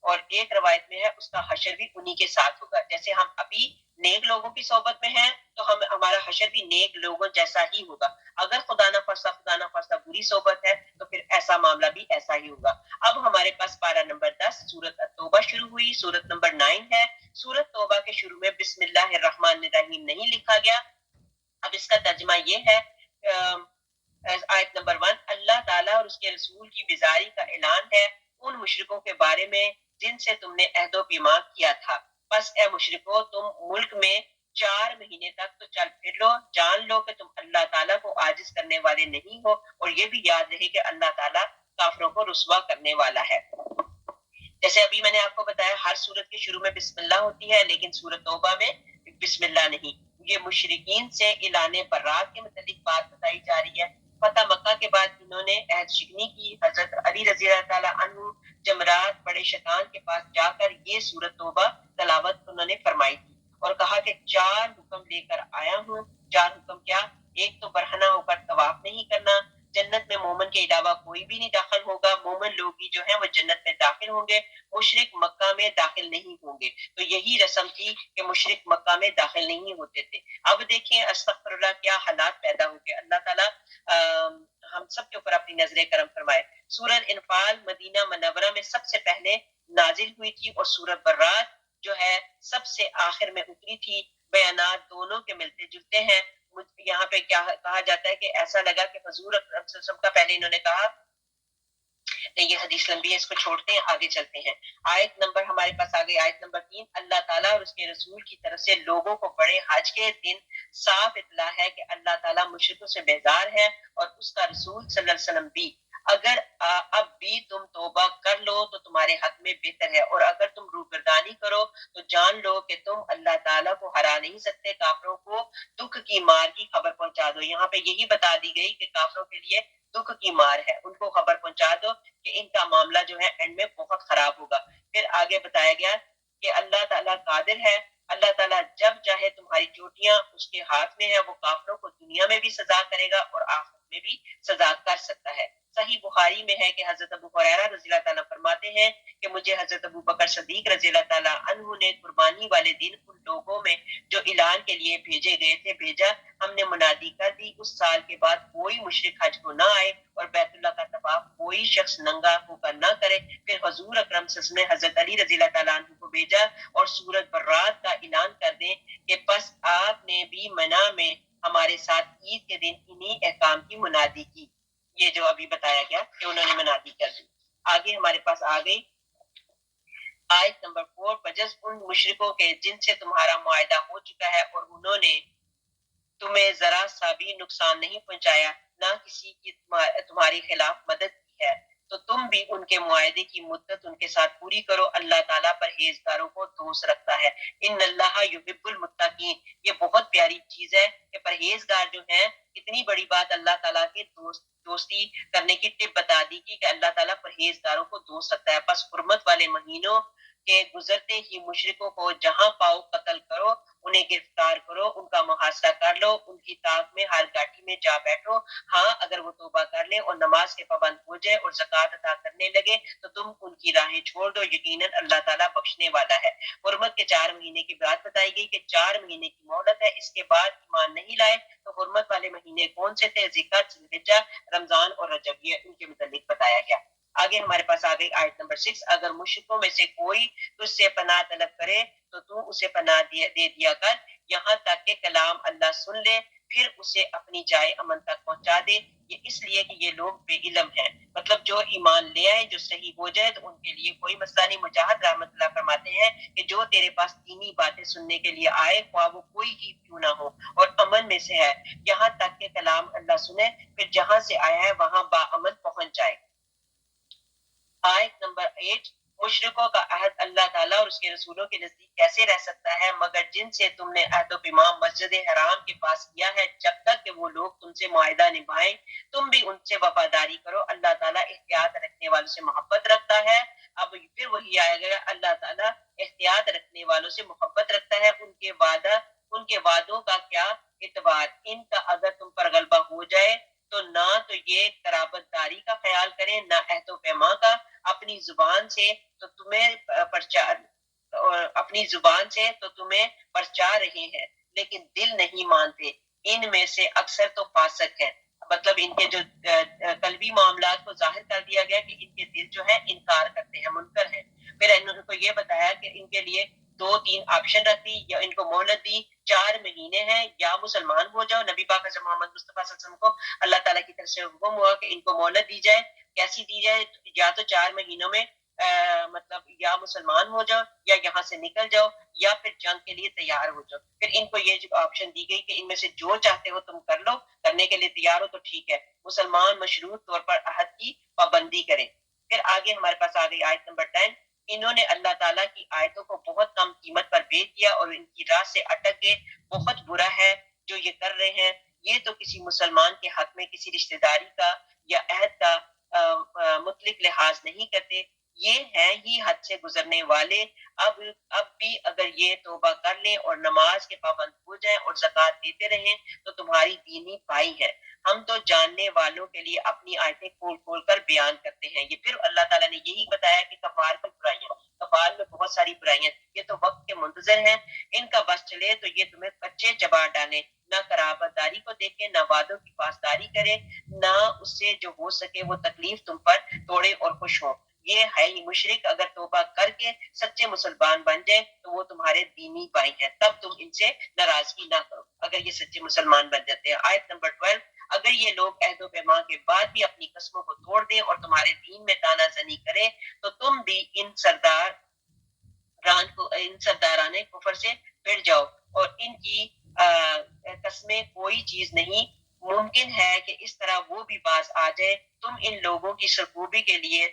اور ایک روایت میں ہے اس کا حشر بھی انہی کے ساتھ ہوگا۔ جیسے ہم ابھی نیک لوگوں کی صحبت میں ہیں تو ہمارا حشر بھی نیک لوگوں جیسا ہی ہوگا۔ اگر خدا نہ خواستہ بری صحبت ہے تو پھر ایسا معاملہ بھی ایسا ہی ہوگا۔ اب ہمارے پاس پارہ نمبر 10 سورۃ التوبہ شروع ہوئی، سورۃ نمبر 9 ہے۔ سورۃ توبہ کے شروع میں بسم اللہ الرحمن الرحیم نہیں لکھا گیا۔ اب اس کا ترجمہ یہ ہے، آیت نمبر 1، اللہ تعالیٰ اور اس کے رسول کی بیزاری کا اعلان ہے ان مشرکوں کے بارے میں جن سے تم نے عہد و پیمان کیا تھا۔ پس اے مشرکو، تم ملک میں 4 مہینے تک تو چل پھر لو، جان لو کہ تم اللہ تعالیٰ کو عاجز کرنے والے نہیں ہو، اور یہ بھی یاد رہے کہ اللہ تعالیٰ کافروں کو رسوا کرنے والا ہے۔ جیسے ابھی میں نے آپ کو بتایا ہر سورت کے شروع میں بسم اللہ ہوتی ہے، لیکن سورۃ توبہ میں بسم اللہ نہیں۔ یہ مشرکین سے اعلان برات کے متعلق بات بتائی جا رہی ہے۔ فتح مکہ کے بعد انہوں نے عہد شکنی کی۔ حضرت علی رضی اللہ تعالیٰ عنہ جمرات بڑے شیطان کے پاس جا کر یہ سورۃ توبہ تلاوت انہوں نے فرمائی تھی اور کہا کہ 4 حکم لے کر آیا ہوں۔ 4 حکم کیا؟ ایک تو برہنہ ہو کر طواف نہیں کرنا، جنت میں مومن کے علاوہ کوئی بھی نہیں داخل ہوگا، مومن لوگ ہی جو ہیں وہ جنت میں داخل ہوں گے، مشرک مکہ میں داخل نہیں ہوں گے۔ تو یہی رسم تھی کہ مشرک مکہ میں داخل نہیں ہوتے تھے۔ اب دیکھیں استغفر اللہ کیا حالات پیدا ہو گئے۔ اللہ تعالیٰ ہم سب کے اوپر اپنی نظر کرم فرمائے۔ سورۃ انفال مدینہ منورہ میں سب سے پہلے نازل ہوئی تھی اور سورۃ برات جو ہے سب سے آخر میں اتری تھی۔ بیانات دونوں کے ملتے جلتے ہیں۔ یہاں پہ کیا کہا جاتا ہے کہ ایسا لگا کہ حضور اکرم صلی اللہ علیہ وسلم کا پہلے انہوں نے کہا نہیں، یہ حدیث لمبی ہے، اس کو چھوڑتے ہیں، آگے چلتے ہیں۔ آیت نمبر ہمارے پاس آگے آیت نمبر 3، اللہ تعالیٰ اور اس کے رسول کی طرف سے لوگوں کو بڑے حج کے دن صاف اطلاع ہے کہ اللہ تعالیٰ مشرکوں سے بیزار ہے اور اس کا رسول صلی اللہ علیہ وسلم بھی۔ اگر اب بھی تم توبہ کر لو تو تمہارے حق میں بہتر ہے، اور اگر تم روگردانی کرو تو جان لو کہ تم اللہ تعالیٰ کو ہرا نہیں سکتے۔ کافروں کو دکھ کی مار کی خبر پہنچا دو۔ یہاں پہ یہی بتا دی گئی کہ کافروں کے لیے دکھ کی مار ہے، ان کو خبر پہنچا دو کہ ان کا معاملہ جو ہے اینڈ میں بہت خراب ہوگا۔ پھر آگے بتایا گیا کہ اللہ تعالیٰ قادر ہے، اللہ تعالیٰ جب چاہے تمہاری چوٹیاں اس کے ہاتھ میں ہے، وہ کافروں کو دنیا میں بھی سزا کرے گا اور آخرت میں بھی سزا کر سکتا ہے۔ صحیح بخاری میں ہے کہ حضرت ابو ہریرہ رضی اللہ تعالیٰ فرماتے ہیں کہ مجھے حضرت ابو بکر صدیق رضی اللہ تعالیٰ عنہ نے قربانی والے دن ان لوگوں میں جو اعلان کے لیے بھیجے گئے تھے بھیجا، ہم نے منادی کر دی اس سال کے بعد کوئی مشرک حج کو نہ آئے اور بیت اللہ کا طواف کوئی شخص ننگا ہو کر نہ کرے۔ پھر حضور اکرم صلی اللہ علیہ وسلم نے حضرت علی رضی اللہ تعالیٰ عنہ کو بھیجا اور سورۃ برات کا اعلان کر دیں کہ بس آپ نے بھی منع میں ہمارے ساتھ عید کے دن انہی احکام کی منادی کی۔ یہ جو ابھی بتایا گیا کہ انہوں نے منادی کر دی۔ آگے ہمارے پاس آ گئی آیت نمبر 4، بجز ان مشرکوں کے جن سے تمہارا معاہدہ ہو چکا ہے اور انہوں نے تمہیں ذرا سا بھی نقصان نہیں پہنچایا، نہ کسی کی تمہاری خلاف مدد کی ہے، تو تم بھی ان کے معاہدے کی مدت ان کے ساتھ پوری کرو، اللہ تعالیٰ پرہیزگاروں کو دوست رکھتا ہے۔ ان اللہ یحب المتقین، یہ بہت پیاری چیز ہے کہ پرہیزگار جو ہیں، اتنی بڑی بات اللہ تعالیٰ کے دوستی کرنے کی ٹپ بتا دی کہ اللہ تعالیٰ پرہیزگاروں کو دوست رکھتا ہے۔ بس حرمت والے مہینوں کے گزرتے ہی مشرکوں کو جہاں پاؤ قتل کرو، انہیں گرفتار کرو، ان کا محاصرہ کر لو، ان کی طاق میں ہر گھاٹی میں جا بیٹھو۔ ہاں اگر وہ توبہ کر لیں اور نماز کے پابند ہو جائے اور زکوٰۃ ادا کرنے لگے تو تم ان کی راہیں چھوڑ دو، یقیناً اللہ تعالیٰ بخشنے والا ہے۔ حرمت کے 4 مہینے کی بات بتائی گئی کہ 4 مہینے کی مہلت ہے، اس کے بعد ایمان نہیں لائے تو حرمت والے مہینے کون سے تھے؟ ذکر، ذوالحجہ، رمضان اور رجب، یہ ان کے متعلق بتایا گیا۔ آگے ہمارے پاس آ گئی آیت نمبر 6، اگر مشرکوں میں سے کوئی تجھ سے پناہ طلب کرے تو تو اسے پناہ دے دیا کر، یہاں تک کہ کلام اللہ سن لے، پھر اسے اپنی جائے امن تک پہنچا دے۔ یہ اس لیے کہ یہ لوگ بے علم ہیں، مطلب جو ایمان لے آئے، جو صحیح ہو جائے تو ان کے لیے کوئی مسئلہ نہیں۔ مجاہد رحمۃ اللہ فرماتے ہیں کہ جو تیرے پاس دینی باتیں سننے کے لیے آئے، خواہ وہ کوئی ہی کیوں نہ ہو اور امن میں سے ہے، یہاں تک کہ کلام اللہ سنے، پھر جہاں سے آیا ہے وہاں با امن پہنچ جائے۔ آیت نمبر 8، مشرکوں کا عہد اللہ تعالیٰ اور اس کے رسولوں کے نزدیک کیسے رہ سکتا ہے مگر جن سے تم نے عہد و پیمان مسجد حرام کے پاس کیا ہے، جب تک کہ وہ لوگ تم سے معاہدہ نبھائیں تم بھی ان سے وفاداری کرو، اللہ تعالیٰ احتیاط رکھنے والوں سے محبت رکھتا ہے۔ اب پھر وہی آیا گیا، اللہ تعالیٰ احتیاط رکھنے والوں سے محبت رکھتا ہے، ان کے وعدوں کا کیا اعتبار، ان کا اگر تم پر غلبہ ہو جائے تو نہ تو یہ قرابت داری کا خیال کریں نہ عہد و پیمان کا، اپنی زبان سے تو تمہیں پرچا رہے ہیں لیکن دل نہیں مانتے، ان میں سے اکثر تو فاسق ہیں۔ مطلب ان کے جو قلبی معاملات کو ظاہر کر دیا گیا کہ ان کے دل جو ہے انکار کرتے ہیں، منکر ہیں۔ پھر انہوں کو یہ بتایا کہ ان کے لیے 2-3 آپشن رکھ دی یا ان کو مہلت دی، 4 مہینے ہیں، یا مسلمان ہو جاؤ۔ نبی پاک حضرت محمد مصطفیٰ صلی اللہ علیہ وسلم کو اللہ تعالیٰ کی طرف سے حکم ہوا کہ ان کو مہلت دی جائے، کیسی دی جائے؟ یا تو 4 مہینوں میں مطلب یا مسلمان ہو جاؤ یا یہاں سے نکل جاؤ یا پھر جنگ کے لیے تیار ہو جاؤ۔ پھر ان کو یہ آپشن دی گئی کہ ان میں سے جو چاہتے ہو تم کر لو، کرنے کے لیے تیار ہو تو ٹھیک ہے، مسلمان مشروط طور پر عہد کی پابندی کریں۔ پھر آگے ہمارے پاس آ گئی آیت نمبر 10، انہوں نے اللہ تعالیٰ کی آیتوں کو بہت کم قیمت پر بیچ دیا اور ان کی راہ سے اٹک گئے، بہت برا ہے جو یہ کر رہے ہیں، یہ تو کسی مسلمان کے حق میں کسی رشتہ داری کا یا عہد کا مطلق لحاظ نہیں کرتے، یہ ہیں ہی حد سے گزرنے والے۔ اب بھی اگر یہ توبہ کر لیں اور نماز کے پابند ہو جائیں اور زکوٰۃ دیتے رہیں تو تمہاری دینی بھائی ہے، ہم تو جاننے والوں کے لیے اپنی آیتیں کھول کھول کر بیان کرتے ہیں۔ یہ پھر اللہ تعالیٰ نے یہی بتایا کہ کفار کی برائیاں، کفار میں بہت ساری برائیاں، یہ تو وقت کے منتظر ہیں، ان کا بس چلے تو یہ تمہیں کچے چبا ڈالیں، نہ قرابت داری کو دیکھیں، نہ وعدوں کی پاسداری کرے، نہ اس سے جو ہو سکے وہ تکلیف تم پر توڑے اور خوش ہو۔ یہ ہے ہی مشرک اگر توبہ کر کے سچے مسلمان بن جائیں تو وہ تمہارے دینی بھائی ہیں، تب تم ان سے ناراضگی نہ کرو اگر یہ سچے مسلمان بن جاتے ہیں۔ آیت نمبر 12، اگر یہ لوگ عہد و پیمان کے بعد بھی اپنی قسموں کو توڑ دیں اور تمہارے دین میں تانا زنی کریں تو تم بھی ان سرداران کفر سے پھر جاؤ اور ان کی قسمیں کوئی چیز نہیں، ممکن ہے کہ اس طرح وہ بھی باز آ جائے۔ تم ان لوگوں کی سرکوبی کے لیے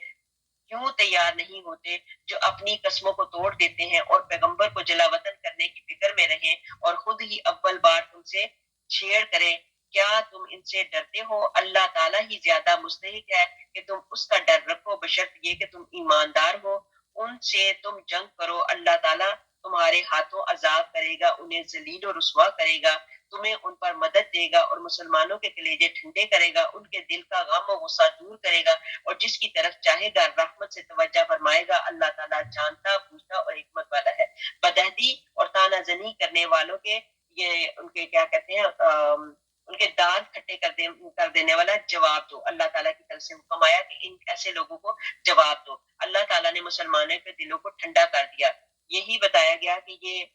کیوں تیار نہیں ہوتے جو اپنی قسموں کو توڑ دیتے ہیں اور پیغمبر کو جلا وطن کرنے کی فکر میں رہیں اور خود ہی اول بار تم سے چھیڑ کریں؟ کیا تم ان سے ڈرتے ہو؟ اللہ تعالیٰ ہی زیادہ مستحق ہے کہ تم اس کا ڈر رکھو، بشرط یہ کہ تم ایماندار ہو۔ ان سے تم جنگ کرو، اللہ تعالیٰ تمہارے ہاتھوں عذاب کرے گا، انہیں ذلیل و رسوا کرے گا، تمہیں ان پر مدد دے گا اور مسلمانوں کے کلیجے ٹھنڈے کرے گا، ان کے دل کا غم و غصہ دور کرے گا اور جس کی طرف چاہے گا رحمت سے توجہ فرمائے گا۔ اللہ تعالیٰ جانتا، بوجھتا اور حکمت والا ہے۔ بدہدی اور تانا زنی کرنے والوں کے یہ ان کے کیا کہتے ہیں ان کے دانت کھٹے کر دینے والا جواب دو۔ اللہ تعالیٰ کی طرف سے حکم آیا کہ ان ایسے لوگوں کو جواب دو۔ اللہ تعالیٰ نے مسلمانوں کے دلوں کو ٹھنڈا کر دیا، یہی بتایا گیا کہ یہ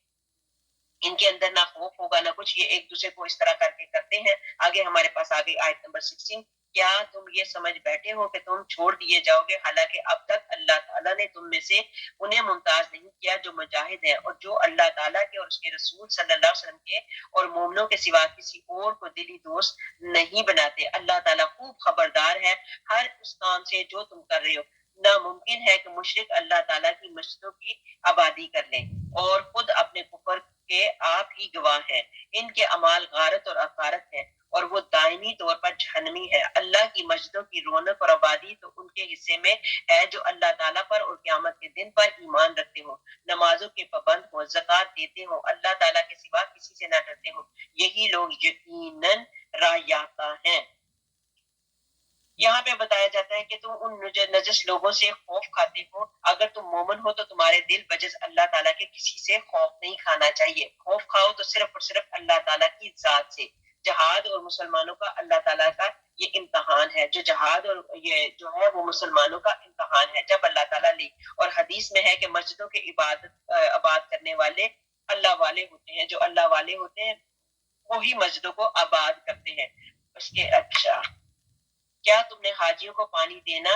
ان کے اندر نہ خوف ہوگا نہ کچھ، یہ ایک دوسرے کو اس طرح کر کے کرتے ہیں۔ آگے ہمارے پاس آگے آیت نمبر 16، کیا تم یہ سمجھ بیٹھے ہو کہ تم چھوڑ دیے جاؤ گے، حالانکہ اب تک اللہ تعالیٰ نے تم میں سے انہیں ممتاز نہیں کیا جو مجاہد ہیں اور جو اللہ تعالیٰ کے اور اس کے رسول صلی اللہ علیہ وسلم کے اور مومنوں کے سوا کسی اور کو دلی دوست نہیں بناتے۔ اللہ تعالیٰ خوب خبردار ہے ہر اس کام سے جو تم کر رہے ہو۔ ناممکن ہے کہ مشرک اللہ تعالیٰ کی مسجدوں کی آبادی کر لیں اور خود اپنے کفر کے آپ ہی گواہ ہیں۔ ان کے اعمال غارت اور عقارت ہیں اور وہ دائمی طور پر جہنمی ہے۔ اللہ کی مسجدوں کی رونق اور آبادی تو ان کے حصے میں ہے جو اللہ تعالیٰ پر اور قیامت کے دن پر ایمان رکھتے ہوں، نمازوں کے پابند ہوں، زکوٰۃ دیتے ہوں، اللہ تعالیٰ کے سوا کسی سے نہ ڈرتے ہوں، یہی لوگ یقیناً راہ یافتہ ہیں۔ یہاں پہ بتایا جاتا ہے کہ تم ان نجس لوگوں سے خوف کھاتے ہو، اگر تم مومن ہو تو تمہارے دل بجز اللہ تعالیٰ کے کسی سے خوف نہیں کھانا چاہیے۔ خوف کھاؤ تو صرف اور صرف اللہ تعالیٰ کی ذات سے۔ جہاد اور مسلمانوں کا اللہ تعالیٰ کا یہ امتحان ہے، جو جہاد اور یہ جو ہے وہ مسلمانوں کا امتحان ہے جب اللہ تعالیٰ لے۔ اور حدیث میں ہے کہ مسجدوں کے آباد کرنے والے اللہ والے ہوتے ہیں، جو اللہ والے ہوتے ہیں وہی مسجدوں کو آباد کرتے ہیں۔ اس کے اچھا کیا تم نے حاجیوں کو پانی دینا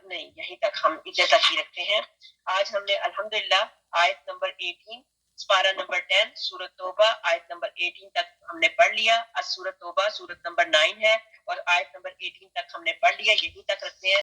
نہیں، یہیں تک ہم ادھر تک ہی رکھتے ہیں۔ آج ہم نے الحمدللہ آیت نمبر 18 سپارہ نمبر 10 سورۃ توبہ آیت نمبر 18 تک ہم نے پڑھ لیا۔ سورۃ توبہ سورۃ نمبر 9 ہے اور آیت نمبر 18 تک ہم نے پڑھ لیا، یہیں تک رکھتے ہیں۔